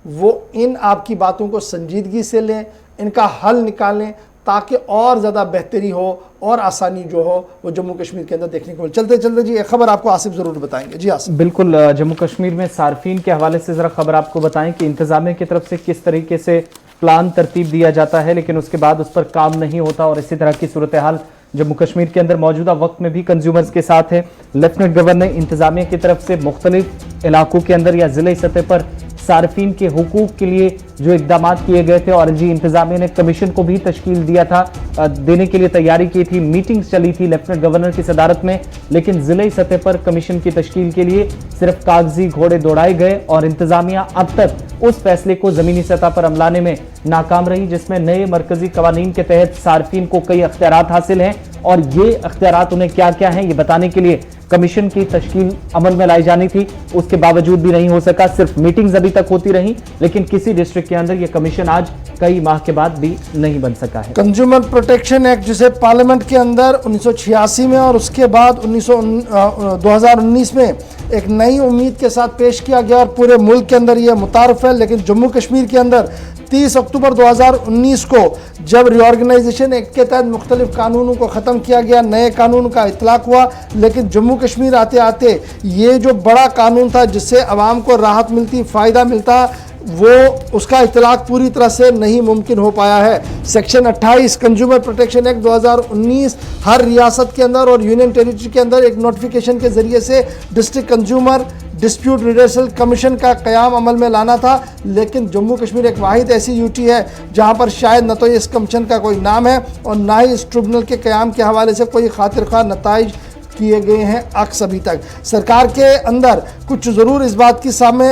वो इन आपकी बातों को संजीदगी से लें, इनका हल निकालें ताकि और ज़्यादा बेहतरी हो और आसानी जो हो वो जम्मू कश्मीर के अंदर देखने को मिले। चलते चलते जी एक खबर आपको आसिफ ज़रूर बताएंगे। जी आसिफ। बिल्कुल, जम्मू कश्मीर में सार्फिन के हवाले से ज़रा खबर आपको बताएं कि इंतज़ामिया की तरफ से किस तरीके से प्लान तरतीब दिया जाता है लेकिन उसके बाद उस पर काम नहीं होता और इसी तरह की सूरत हाल जम्मू कश्मीर के अंदर मौजूदा वक्त में भी कंज्यूमर्स के साथ है। लेफ्टिनेंट गवर्नर ने इंतजामिया की तरफ से मुख्तलिफ इलाकों के अंदर या ज़िले सतह पर सार्फिन के हुकूक के लिए जो इकदाम किए गए थे और जी इंतजामिया ने कमीशन को भी तश्कील दिया था, देने के लिए तैयारी की थी, मीटिंग्स चली थी लेफ्टिनेंट गवर्नर की सदारत में, लेकिन ज़िले सतह पर कमीशन की तश्कील के लिए सिर्फ कागजी घोड़े दौड़ाए गए और इंतजामिया अब तक उस फैसले को ज़मीनी सतह पर अमलाने में नाकाम रही जिसमें नए मरकजी कवानीन के तहत सार्फिन को कई अख्तियारात हासिल हैं और ये अख्तियारात उन्हें क्या क्या हैं ये बताने के लिए कमीशन की तश्कील अमल में लाई जानी थी, उसके बावजूद भी नहीं हो सका। सिर्फ मीटिंग्स अभी तक होती रही लेकिन किसी डिस्ट्रिक्ट के अंदर ये कमीशन आज कई माह के बाद भी नहीं बन सका है। कंज्यूमर प्रोटेक्शन एक्ट जिसे पार्लियामेंट के अंदर 1986 में और उसके बाद 2019 में एक नई उम्मीद के साथ पेश किया गया और पूरे मुल्क के अंदर ये मुतारफ है, लेकिन जम्मू कश्मीर के अंदर 30 अक्टूबर 2019 को जब रिऑर्गेनाइजेशन एक्ट के तहत मुख्तलिफ कानूनों को ख़त्म किया गया, नए कानून का इतलाक़ हुआ, लेकिन जम्मू कश्मीर आते आते ये जो बड़ा कानून था जिससे आवाम को राहत मिलती, फ़ायदा मिलता, वो उसका इतलाक़ पूरी तरह से नहीं मुमकिन हो पाया है। सेक्शन 28 कंज्यूमर प्रोटेक्शन एक्ट 2019 हर रियासत के अंदर और यूनियन टेरिटरी के अंदर एक नोटिफिकेशन के ज़रिए से district consumer dispute redressal commission का क़याम अमल में लाना था, लेकिन जम्मू कश्मीर एक वाहिद ऐसी यूटी है जहां पर शायद न तो इस कमीशन का कोई नाम है और ना ही इस ट्रिब्यूनल के क़याम के हवाले से कोई खातिर ख्वाह नताइज किए गए हैं अक्स अभी तक। सरकार के अंदर कुछ ज़रूर इस बात की सामने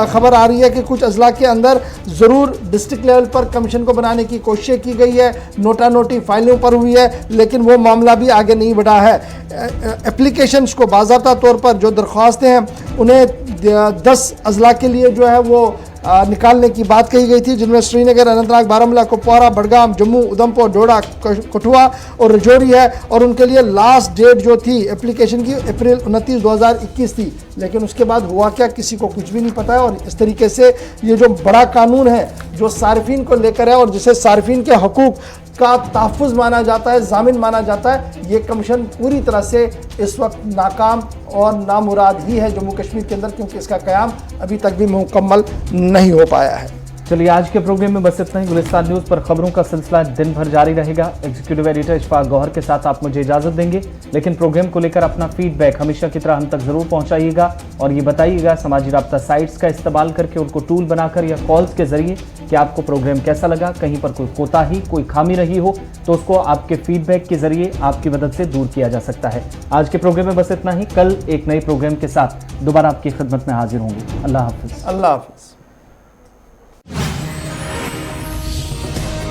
खबर आ रही है कि कुछ अजला के अंदर ज़रूर डिस्ट्रिक्ट लेवल पर कमीशन को बनाने की कोशिश की गई है, नोटा नोटी फाइलों पर हुई है, लेकिन वो मामला भी आगे नहीं बढ़ा है। एप्लीकेशंस को बाज़ाब्ता तौर पर जो दरख्वास्तें हैं उन्हें 10 अजला के लिए जो है वो निकालने की बात कही गई थी, जिनमें श्रीनगर, अनंतनाग, बारामूला, कुपवारा, बडगाम, जम्मू, उधमपुर, डोडा, कठुआ और राजौरी है और उनके लिए लास्ट डेट जो थी एप्लीकेशन की अप्रैल 29, 2021 थी, लेकिन उसके बाद हुआ क्या किसी को कुछ भी नहीं पता है। और इस तरीके से ये जो बड़ा कानून है जो सार्फिन को लेकर है और जिसे सार्फिन के हकूक़ का तहफ़्फ़ुज़ माना जाता है, ज़ामिन माना जाता है, ये कमीशन पूरी तरह से इस वक्त नाकाम और नामुराद ही है जम्मू कश्मीर के अंदर, क्योंकि इसका क़याम अभी तक भी मुकम्मल नहीं हो पाया है। चलिए आज के प्रोग्राम में बस इतना ही। गुलिस्तान न्यूज़ पर खबरों का सिलसिला दिन भर जारी रहेगा। एग्जीक्यूटिव एडिटर इशफाक गौहर के साथ आप मुझे इजाज़त देंगे, लेकिन प्रोग्राम को लेकर अपना फीडबैक हमेशा की तरह हम तक ज़रूर पहुंचाइएगा और ये बताइएगा समाजी राब्ता साइट्स का इस्तेमाल करके, उनको टूल बनाकर या कॉल्स के ज़रिए कि आपको प्रोग्राम कैसा लगा, कहीं पर कोई कोताही, कोई खामी रही हो तो उसको आपके फीडबैक के ज़रिए आपकी मदद से दूर किया जा सकता है। आज के प्रोग्राम में बस इतना ही। कल एक नए प्रोग्राम के साथ दोबारा आपकी खिदमत में हाजिर होंगे। अल्लाह हाफ़िज़। अल्लाह हाफ़िज़।